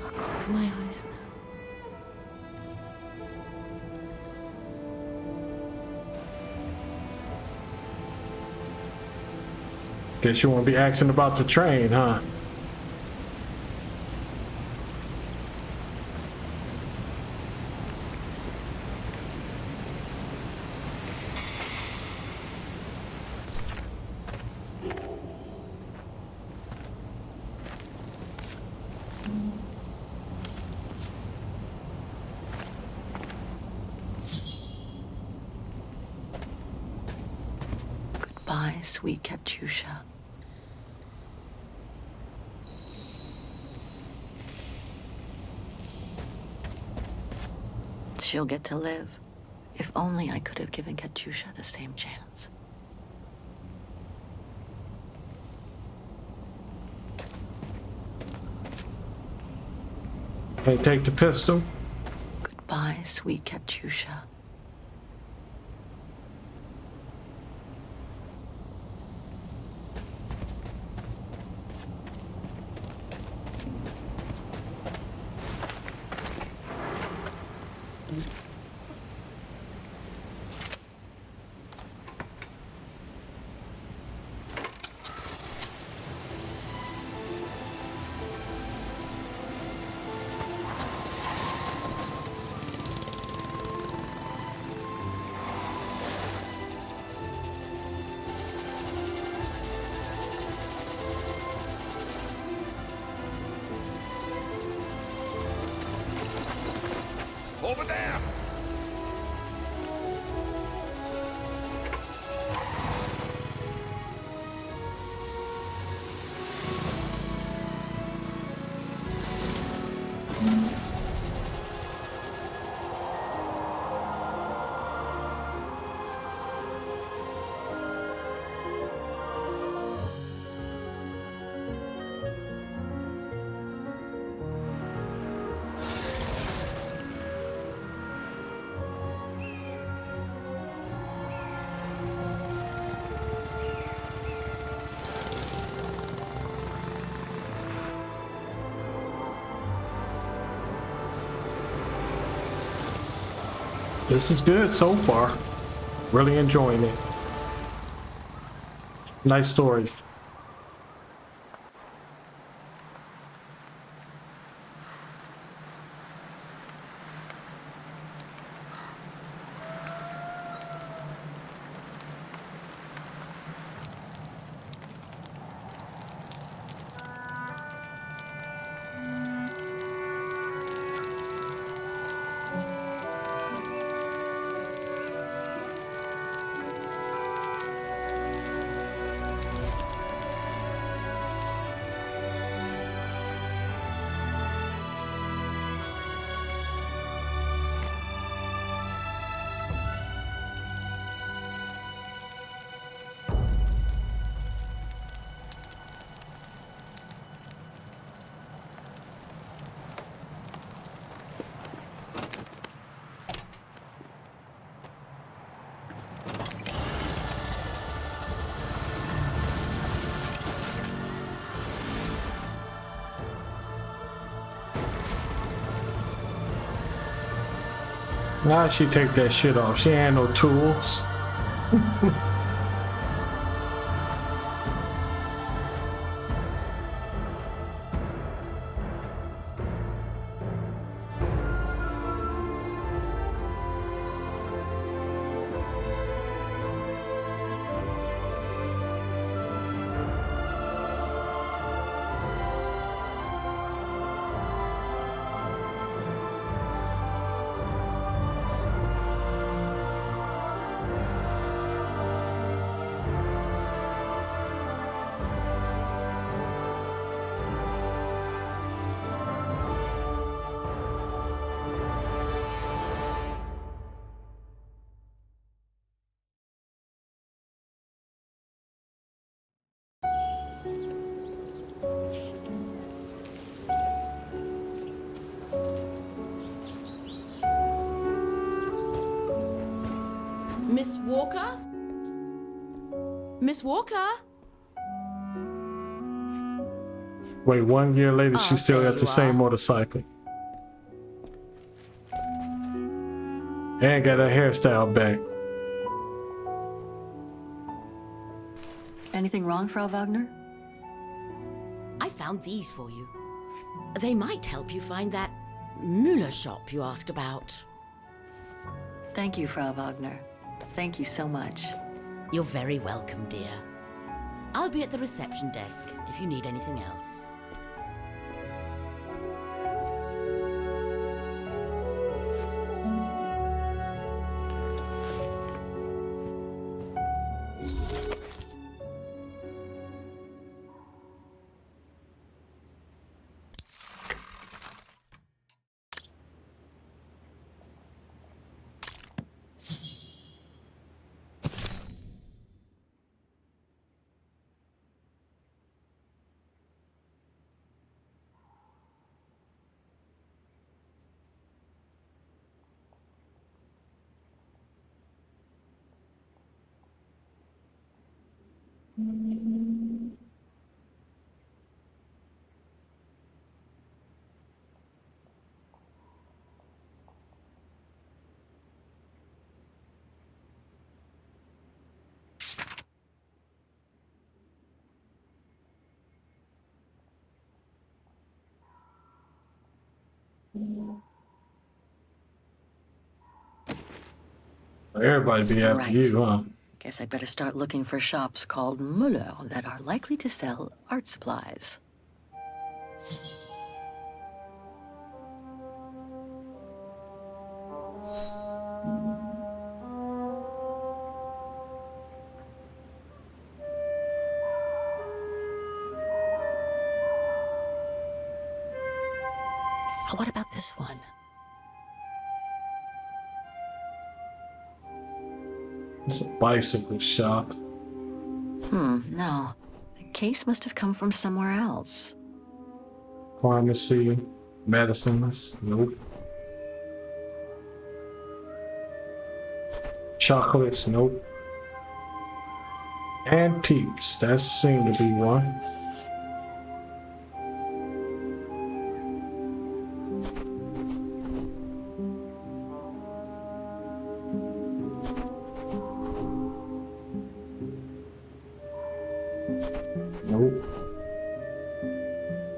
I'll close my eyes now. Guess you won't be asking about the train, huh? Goodbye, sweet Katusha. She'll get to live. If only I could have given Katusha the same chance. Hey, take the pistol. Goodbye, sweet Katusha. This is good so far. Really enjoying it. Nice story. Now she take that shit off. She ain't no tools. Miss Walker? Miss Walker? Wait, 1 year later, she still there got the you same are. motorcycle. And got her hairstyle back. Anything wrong, Frau Wagner? I found these for you. They might help you find that Müller shop you asked about. Thank you, Frau Wagner. Thank you so much. You're very welcome, dear. I'll be at the reception desk if you need anything else. Everybody be after Right. you, huh? Guess I'd better start looking for shops called Müller that are likely to sell art supplies. What about this one? It's a bicycle shop. No. The case must have come from somewhere else. Pharmacy, medicines, nope. Chocolates, nope. Antiques, that seemed to be one. Nope.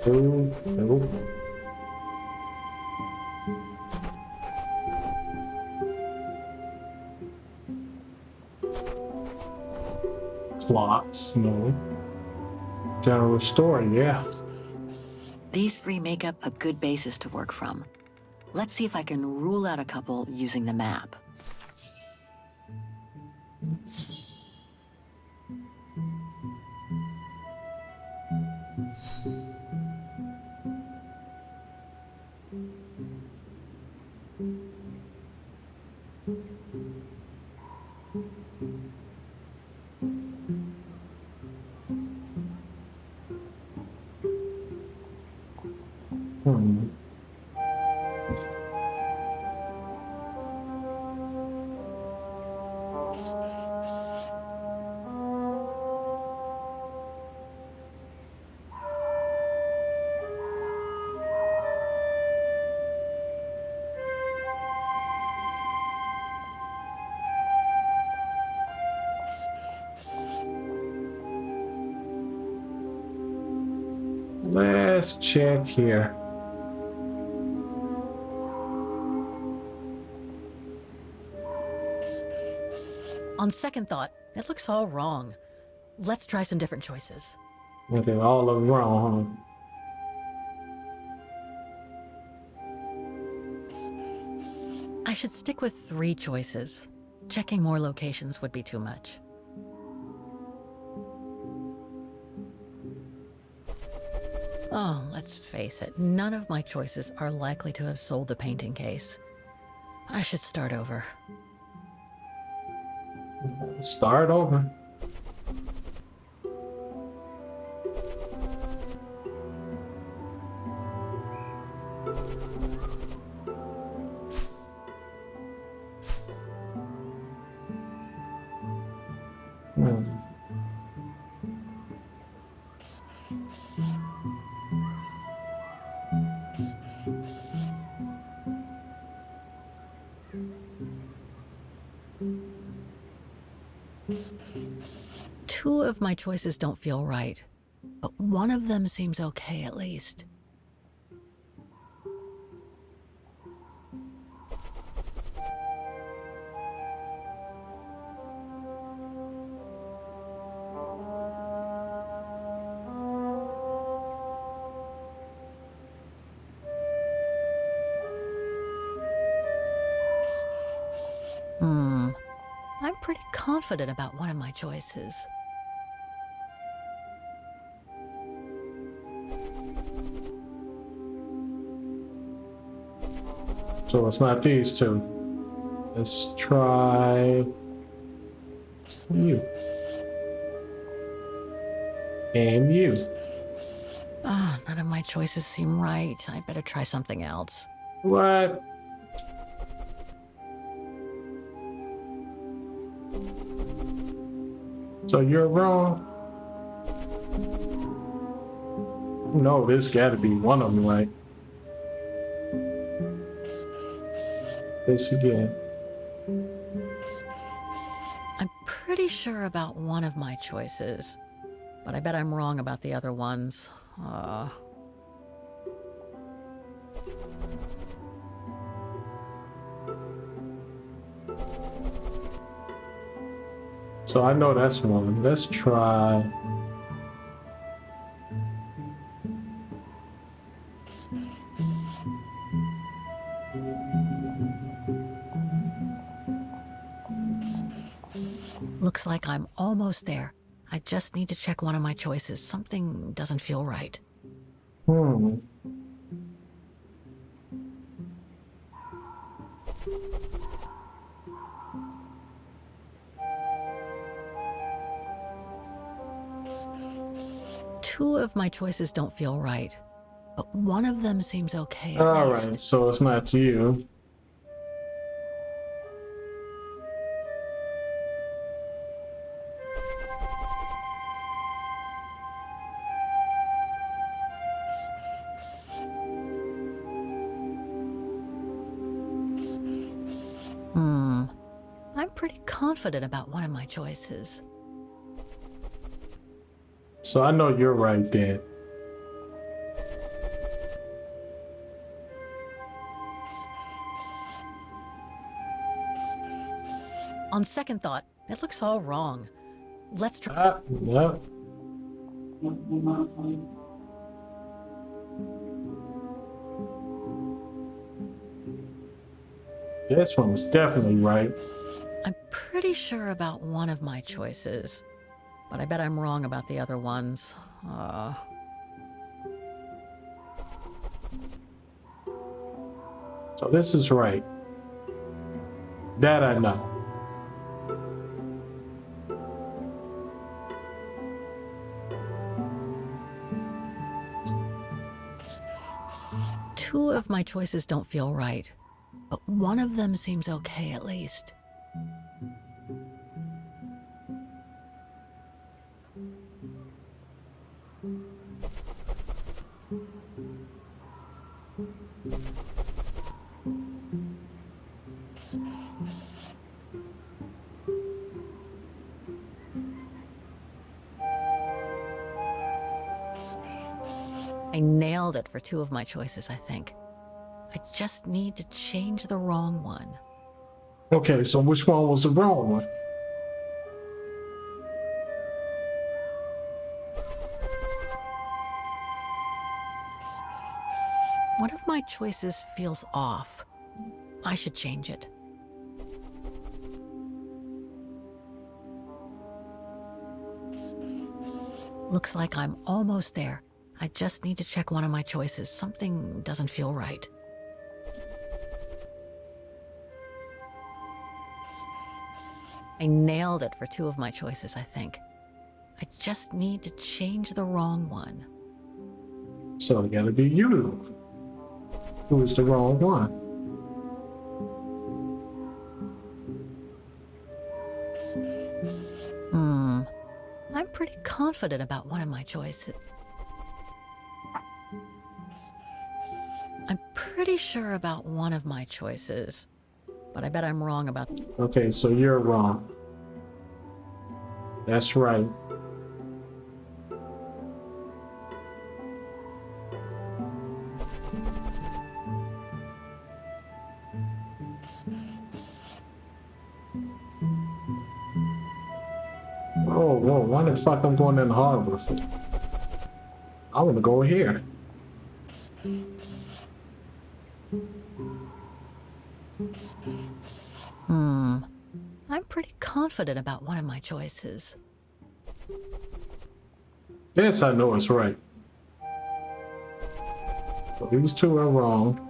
Nope. Nope. Plots, no. General story, yeah. These three make up a good basis to work from. Let's see if I can rule out a couple using the map. Hmm. Let's check here. On second thought, it looks all wrong. Let's try some different choices. Okay, all of them wrong, I should stick with 3 choices. Checking more locations would be too much. Oh, let's face it, none of my choices are likely to have sold the painting case. I should start over. huh? Start over. Hmm. Two of my choices don't feel right, but one of them seems okay at least. I'm pretty confident about one of my choices. So it's not these two. Let's try you. And you. None of my choices seem right. I better try something else. What? So you're wrong? No, there's gotta be one of them right. This again. I'm pretty sure about one of my choices, but I bet I'm wrong about the other ones. So I know that's one. Let's try. Looks like I'm almost there. I just need to check one of my choices. Something doesn't feel right. Two of my choices don't feel right, but one of them seems okay at All least. right, so it's not you. I'm pretty confident about one of my choices. So I know you're right then. On second thought, it looks all wrong. Let's try. No. This one was definitely right. I'm pretty sure about one of my choices, but I bet I'm wrong about the other ones. So this is right. That I know. Two of my choices don't feel right, but one of them seems okay at least. I nailed it for two of my choices, I think. I just need to change the wrong one. Okay, so which one was the wrong one? One of my choices feels off. I should change it. Looks like I'm almost there. I just need to check one of my choices. Something doesn't feel right. I nailed it for two of my choices, I think. I just need to change the wrong one. So it gotta be you. Who was the wrong one? I'm pretty confident about one of my choices. I'm pretty sure about one of my choices, but I bet I'm wrong about... Okay, so you're wrong. That's right. Whoa, why the fuck I'm going in the harbor? I wanna go here. I'm pretty confident about one of my choices. This I know is right. So these two are wrong.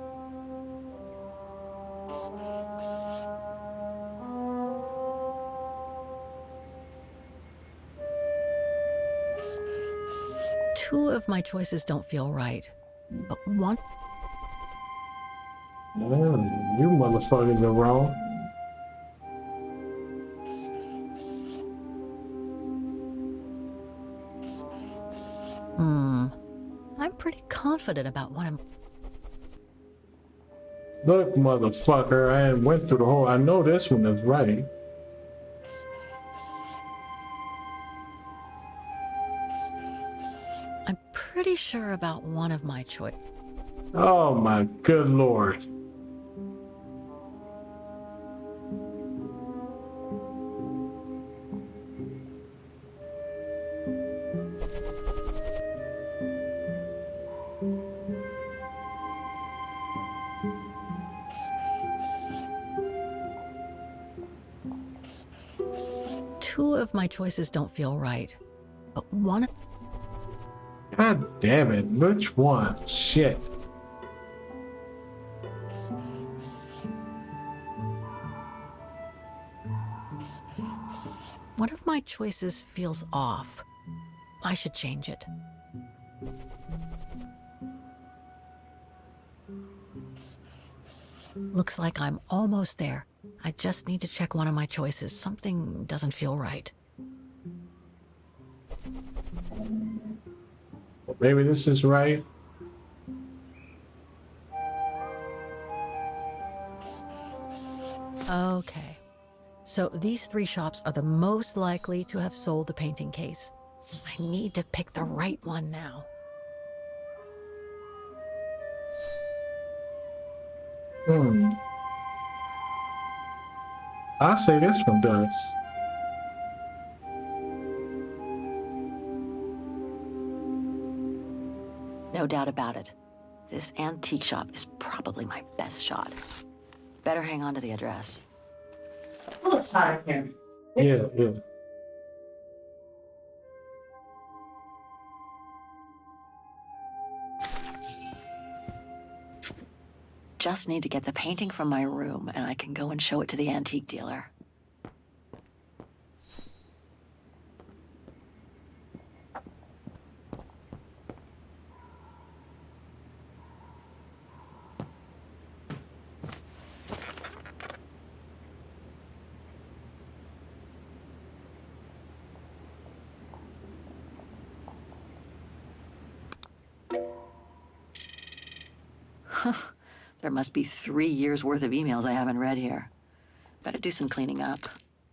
Two of my choices don't feel right, but one... You motherfuckers are wrong. I'm pretty confident about one of... Look, motherfucker, I went through the whole... I know this one is right. I'm pretty sure about one of my choice. Oh my good lord. Two of my choices don't feel right, but one... God damn it, which one? Shit. One of my choices feels off. I should change it. Looks like I'm almost there. I just need to check one of my choices. Something doesn't feel right. Maybe this is right. Okay. So these three shops are the most likely to have sold the painting case. I need to pick the right one now. I say this one does. No doubt about it. This antique shop is probably my best shot. Better hang on to the address. Yeah, yeah. Just need to get the painting from my room, and I can go and show it to the antique dealer. There must be 3 years worth of emails I haven't read here. Better do some cleaning up.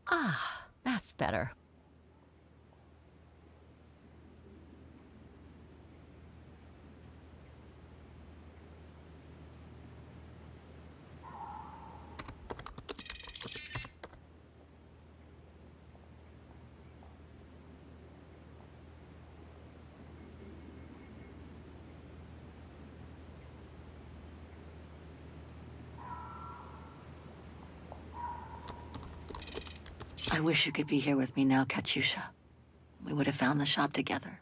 Ah, that's better. I wish you could be here with me now, Katyusha. We would have found the shop together.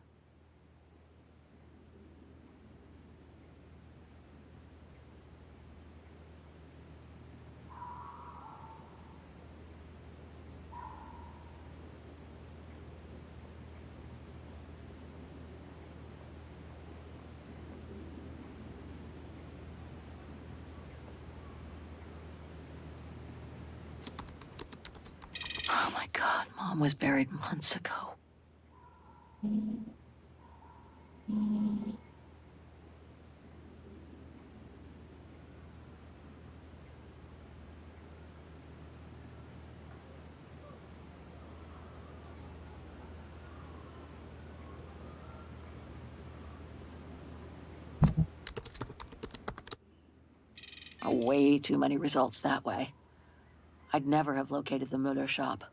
Oh my God, Mom was buried months ago. Way too many results that way. I'd never have located the Müller shop.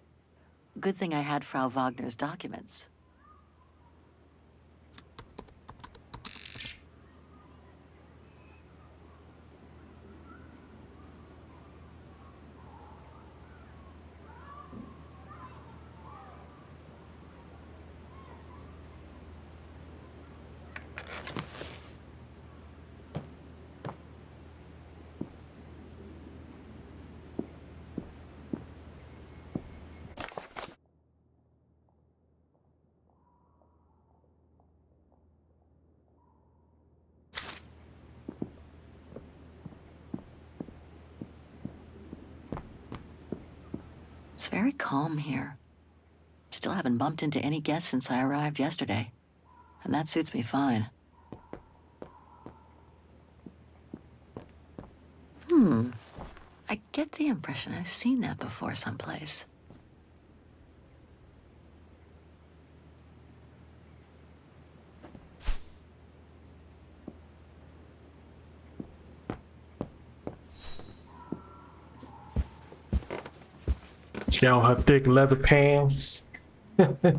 Good thing I had Frau Wagner's documents. It's very calm here. Still haven't bumped into any guests since I arrived yesterday. And that suits me fine. I get the impression I've seen that before someplace. She on her thick leather pants. I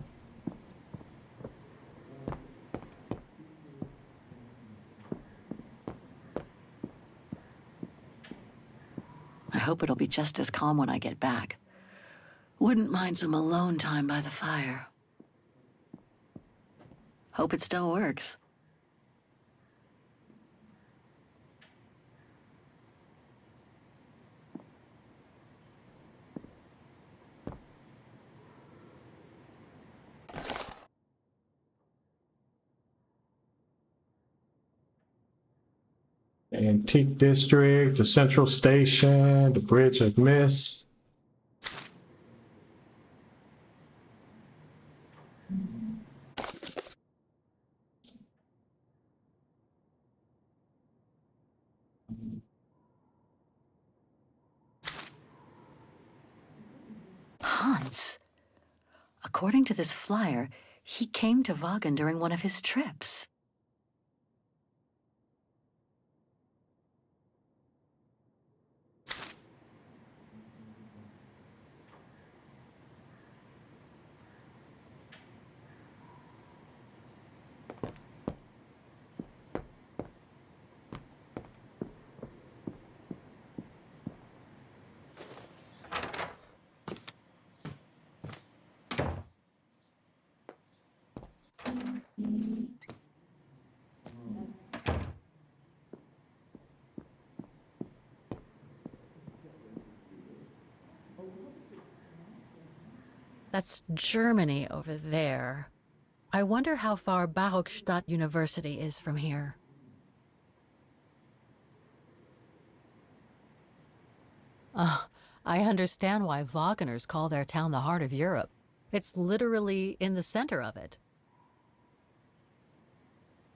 hope it'll be just as calm when I get back. Wouldn't mind some alone time by the fire. Hope it still works. Antique District, the Central Station, the Bridge of Mist. Hans. According to this flyer, He came to Vaughan during one of his trips. That's Germany over there. I wonder how far Barokstadt University is from here. I understand why Waggoners call their town the heart of Europe. It's literally in the center of it.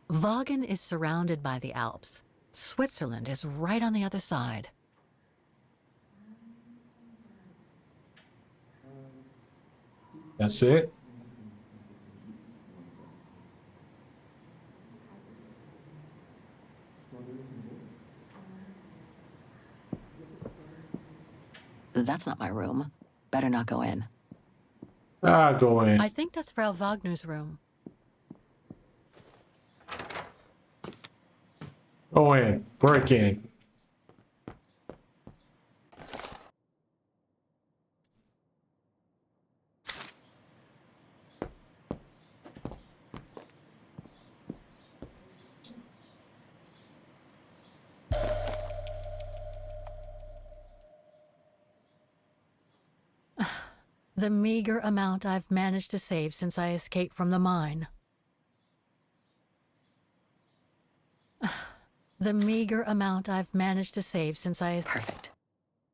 Vaughan is surrounded by the Alps. Switzerland is right on the other side. That's it. That's not my room. Better not go in. I'll go in. I think that's Frau Wagner's room. Go in. Break in. The meager amount I've managed to save since I escaped from the mine. The meager amount I've managed to save since I... Perfect.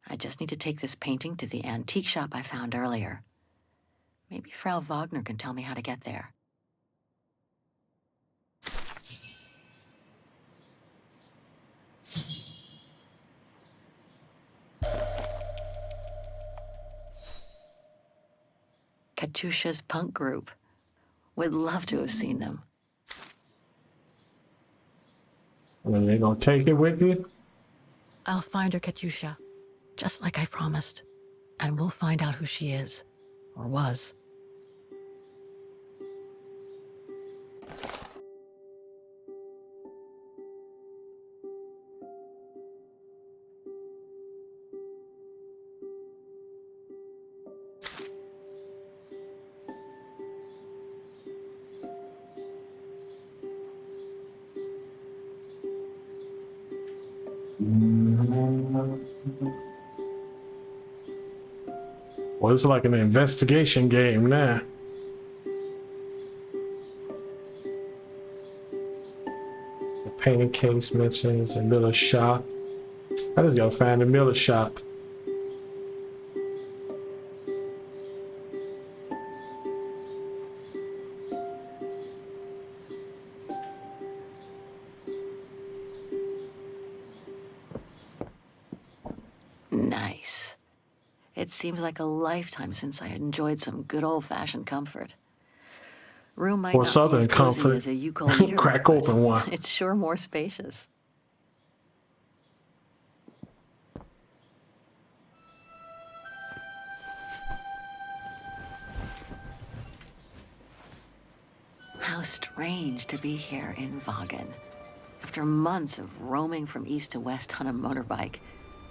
I just need to take this painting to the antique shop I found earlier. Maybe Frau Wagner can tell me how to get there. Katyusha's punk group. Would love to have seen them. Well, they gonna take it with you? I'll find her, Katyusha, just like I promised. And we'll find out who she is, or was. Well, it's like an investigation game now. The painting case mentions a Miller shop. I just gotta find the Miller shop. Nice. It seems like a lifetime since I enjoyed some good old-fashioned comfort. Room might Or not be Southern as cozy comfort. as a you call Europe, Crack but open one. it's sure more spacious. How strange to be here in Vaughan. After months of roaming from east to west on a motorbike,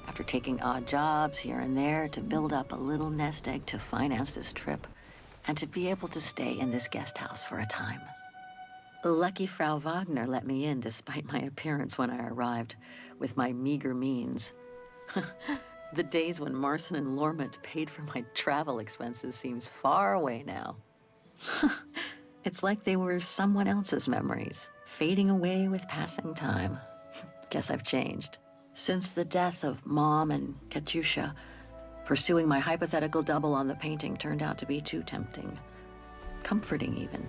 after taking odd jobs here and there to build up a little nest egg to finance this trip, and to be able to stay in this guest house for a time. Lucky Frau Wagner let me in despite my appearance when I arrived, with my meager means. The days when Marson and Lormont paid for my travel expenses seems far away now. It's like they were someone else's memories, fading away with passing time. Guess I've changed. Since the death of Mom and Katyusha, pursuing my hypothetical double on the painting turned out to be too tempting. Comforting, even.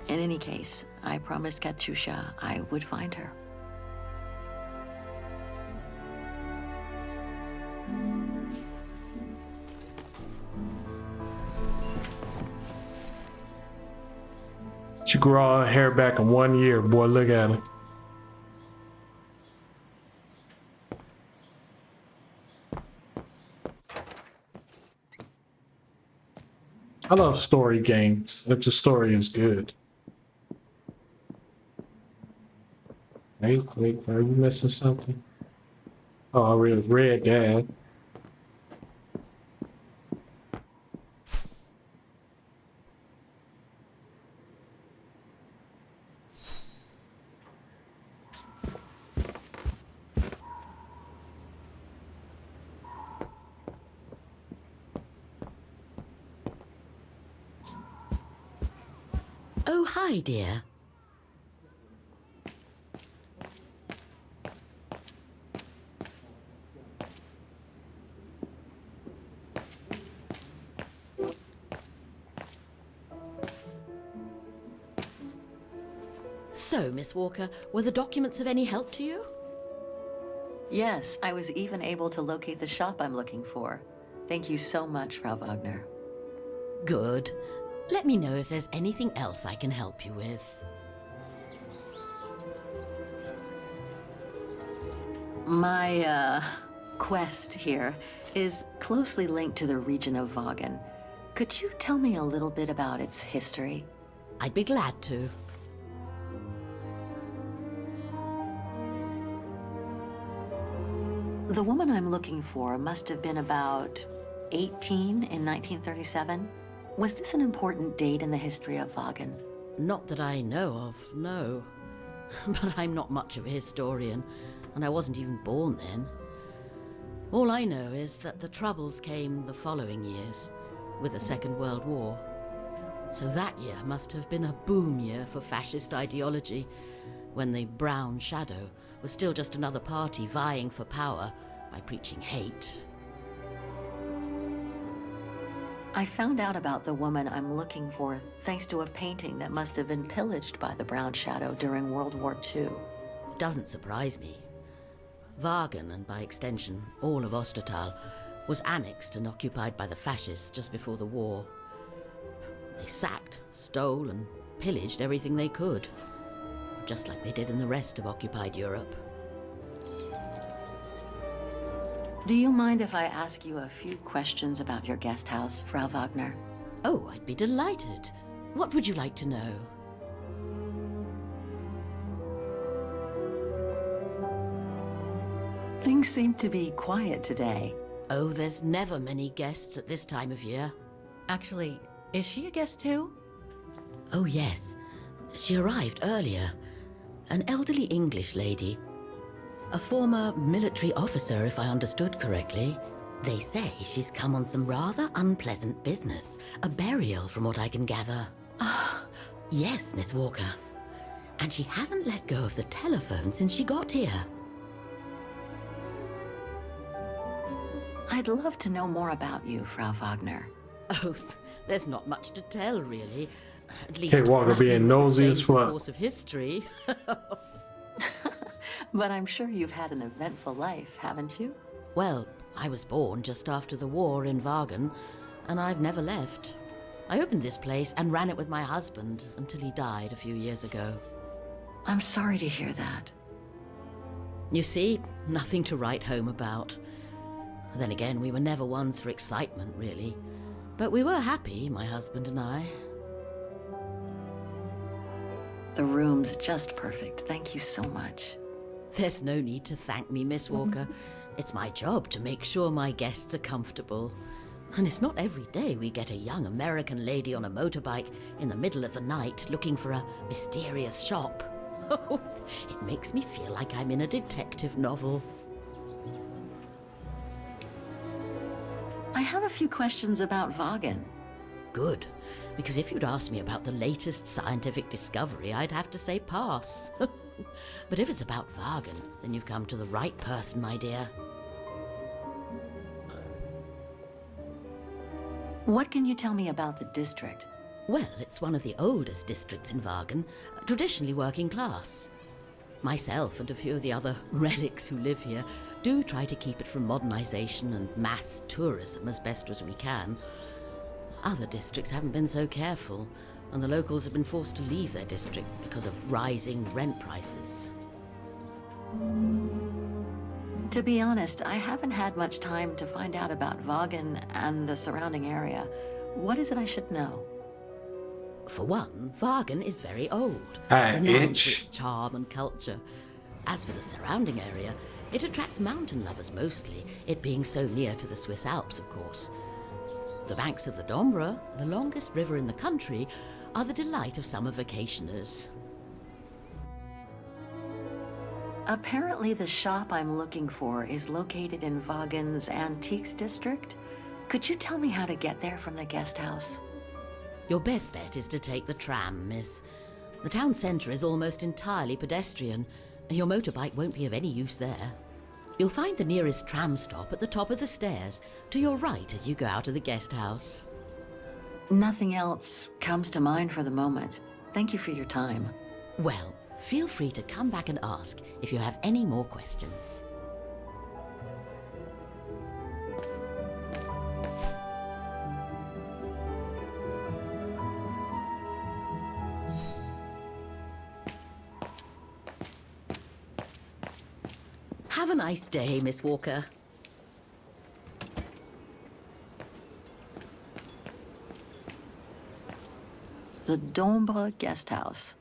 In any case, I promised Katyusha I would find her. She grew all her hair back in 1 year, boy. Look at her. I love story games if the story is good. Wait, are you missing something? Oh, I read that. Oh, hi, dear. So, Miss Walker, were the documents of any help to you? Yes, I was even able to locate the shop I'm looking for. Thank you so much, Frau Wagner. Good. Let me know if there's anything else I can help you with. My, quest here is closely linked to the region of Vagen. Could you tell me a little bit about its history? I'd be glad to. The woman I'm looking for must have been about 18 in 1937. Was this an important date in the history of Vagen? Not that I know of, no. But I'm not much of a historian, and I wasn't even born then. All I know is that the Troubles came the following years, with the Second World War. So that year must have been a boom year for fascist ideology, when the Brown Shadow was still just another party vying for power by preaching hate. I found out about the woman I'm looking for thanks to a painting that must have been pillaged by the Brown Shadow during World War II. Doesn't surprise me. Vagen, and by extension all of Ostertal, was annexed and occupied by the fascists just before the war. They sacked, stole, and pillaged everything they could, just like they did in the rest of occupied Europe. Do you mind if I ask you a few questions about your guest house, Frau Wagner? Oh, I'd be delighted. What would you like to know? Things seem to be quiet today. Oh, there's never many guests at this time of year. Actually, is she a guest too? Oh, yes. She arrived earlier. An elderly English lady. A former military officer, if I understood correctly. They say she's come on some rather unpleasant business. A burial, from what I can gather. Yes, Miss Walker. And she hasn't let go of the telephone since she got here. I'd love to know more about you, Frau Wagner. Oh, there's not much to tell, really. At least Kate Walker being nosy as fuck. Course of history. But I'm sure you've had an eventful life, haven't you? Well, I was born just after the war in Vagen, and I've never left. I opened this place and ran it with my husband until he died a few years ago. I'm sorry to hear that. You see, nothing to write home about. Then again, we were never ones for excitement, really. But we were happy, my husband and I. The room's just perfect. Thank you so much. There's no need to thank me, Miss Walker. It's my job to make sure my guests are comfortable. And it's not every day we get a young American lady on a motorbike in the middle of the night looking for a mysterious shop. Oh, it makes me feel like I'm in a detective novel. I have a few questions about Vagen. Good, because if you'd asked me about the latest scientific discovery, I'd have to say pass. But if it's about Vagen, then you've come to the right person, my dear. What can you tell me about the district? Well, it's one of the oldest districts in Vagen, traditionally working class. Myself and a few of the other relics who live here do try to keep it from modernization and mass tourism as best as we can. Other districts haven't been so careful, and the locals have been forced to leave their district because of rising rent prices. To be honest, I haven't had much time to find out about Vaughan and the surrounding area. What is it I should know? For one, Vaughan is very old, I renowned for itch. its charm and culture. As for the surrounding area, it attracts mountain lovers mostly, it being so near to the Swiss Alps, of course. The banks of the Dombra, the longest river in the country, are the delight of summer vacationers. Apparently the shop I'm looking for is located in Vaughan's Antiques District. Could you tell me how to get there from the guest house? Your best bet is to take the tram, miss. The town centre is almost entirely pedestrian. Your motorbike won't be of any use there. You'll find the nearest tram stop at the top of the stairs, to your right as you go out of the guest house. Nothing else comes to mind for the moment. Thank you for your time. Well, feel free to come back and ask if you have any more questions. Have a nice day, Miss Walker. The Dombre Guest House.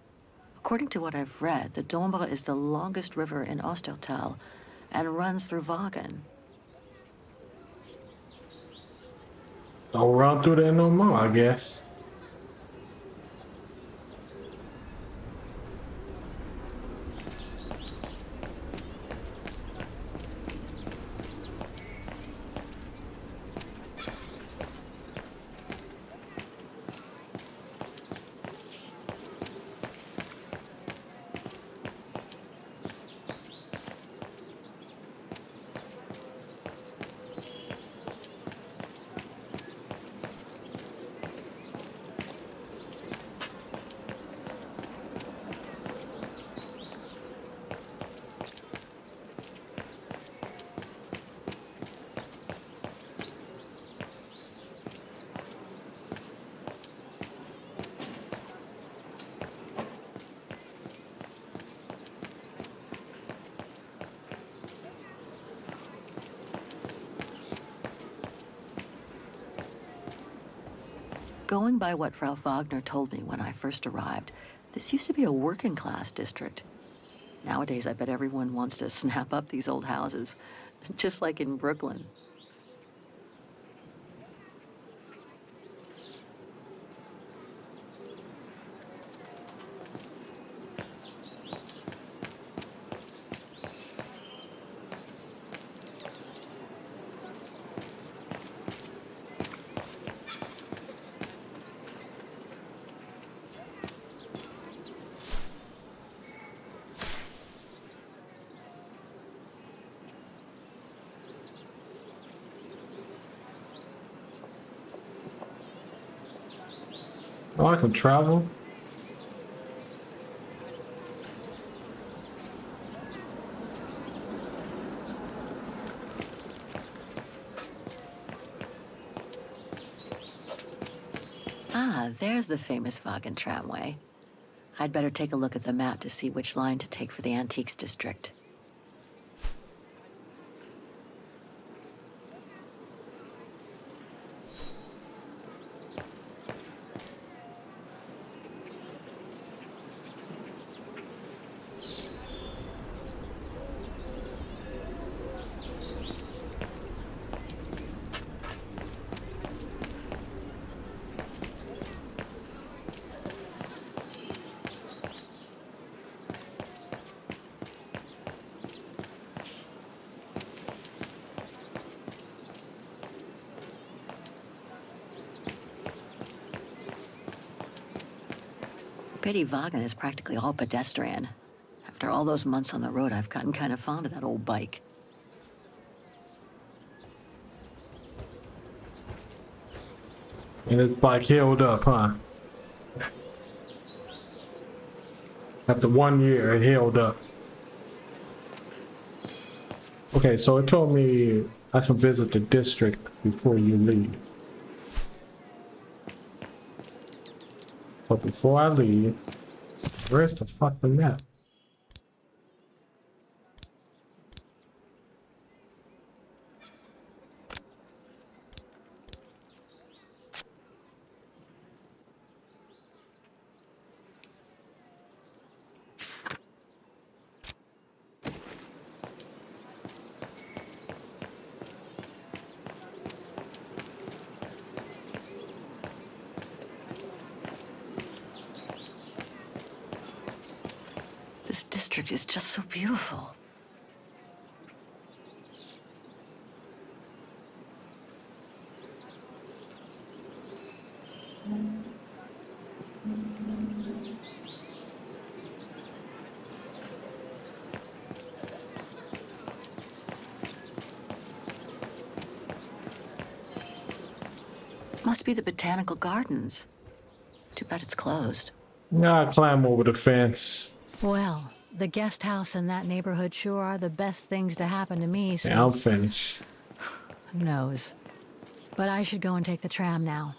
According to what I've read, the Dombre is the longest river in Ostertal and runs through Vaughan. Don't run through there no more, I guess. Going by what Frau Wagner told me when I first arrived, this used to be a working class district. Nowadays, I bet everyone wants to snap up these old houses, just like in Brooklyn. Oh, I can travel. Ah, there's the famous Vaughan tramway. I'd better take a look at the map to see which line to take for the Antiques District. Pity Vaughan is practically all pedestrian. After all those months on the road, I've gotten kind of fond of that old bike. And it's like healed up, huh? After 1 year, it healed up. Okay, so it told me I can visit the district before you leave. But before I leave, where's the fucking map? This district is just so beautiful. Must be the botanical gardens. Too bad it's closed. Nah, I climb over the fence. Well, the guest house in that neighborhood sure are the best things to happen to me since... Yeah, I'm finished. Who knows? But I should go and take the tram now.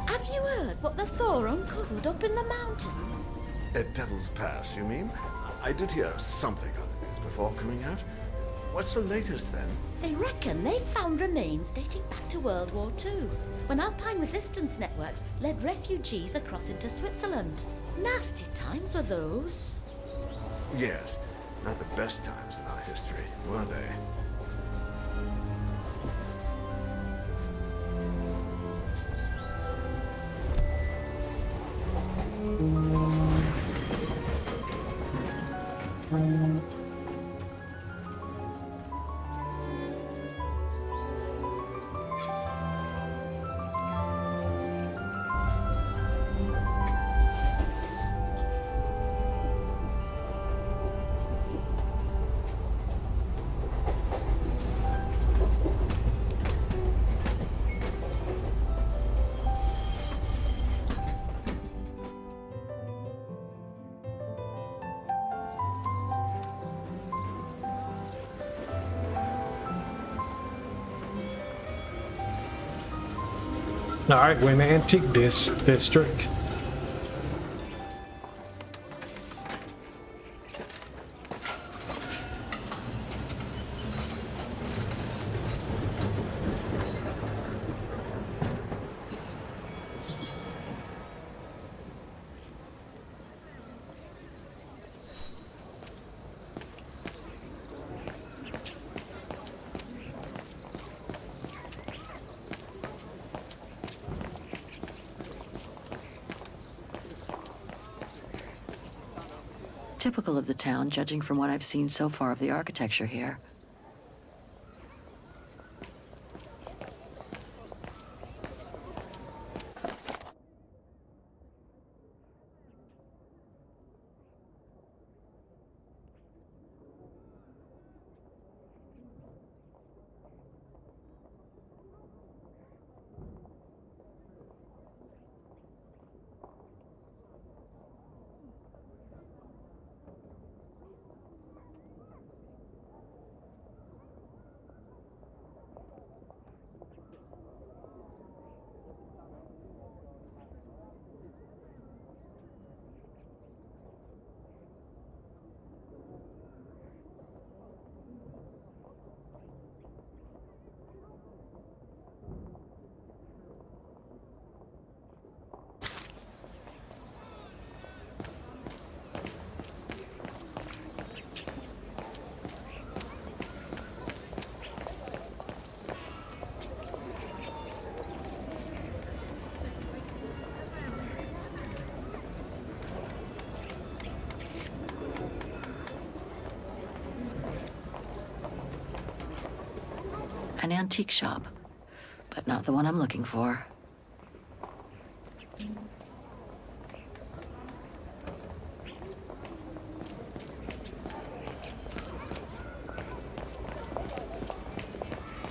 Have you heard what the Thor uncovered up in the mountain? At Devil's Pass, you mean? I did hear something on the news before coming out. What's the latest then? They reckon they found remains dating back to World War II, when Alpine resistance networks led refugees across into Switzerland. Nasty times were those. Yes, not the best times in our history, were they? Alright, we're in the antique district. Typical of the town, judging from what I've seen so far of the architecture here. An antique shop, but not the one I'm looking for.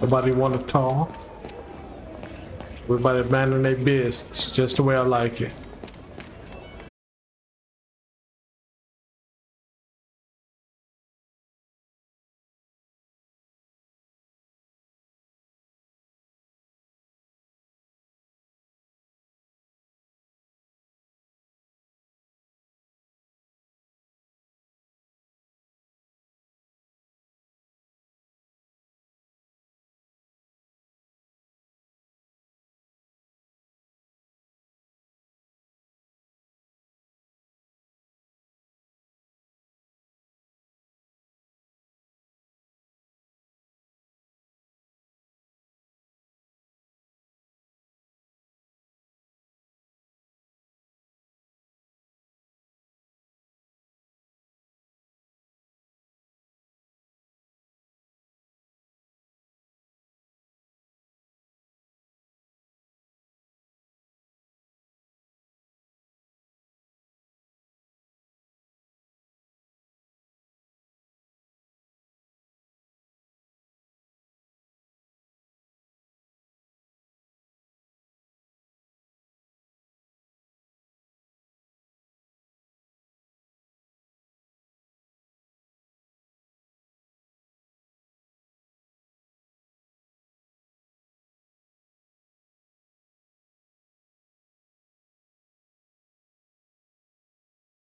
Nobody want to talk. Everybody minding their business, just the way I like it.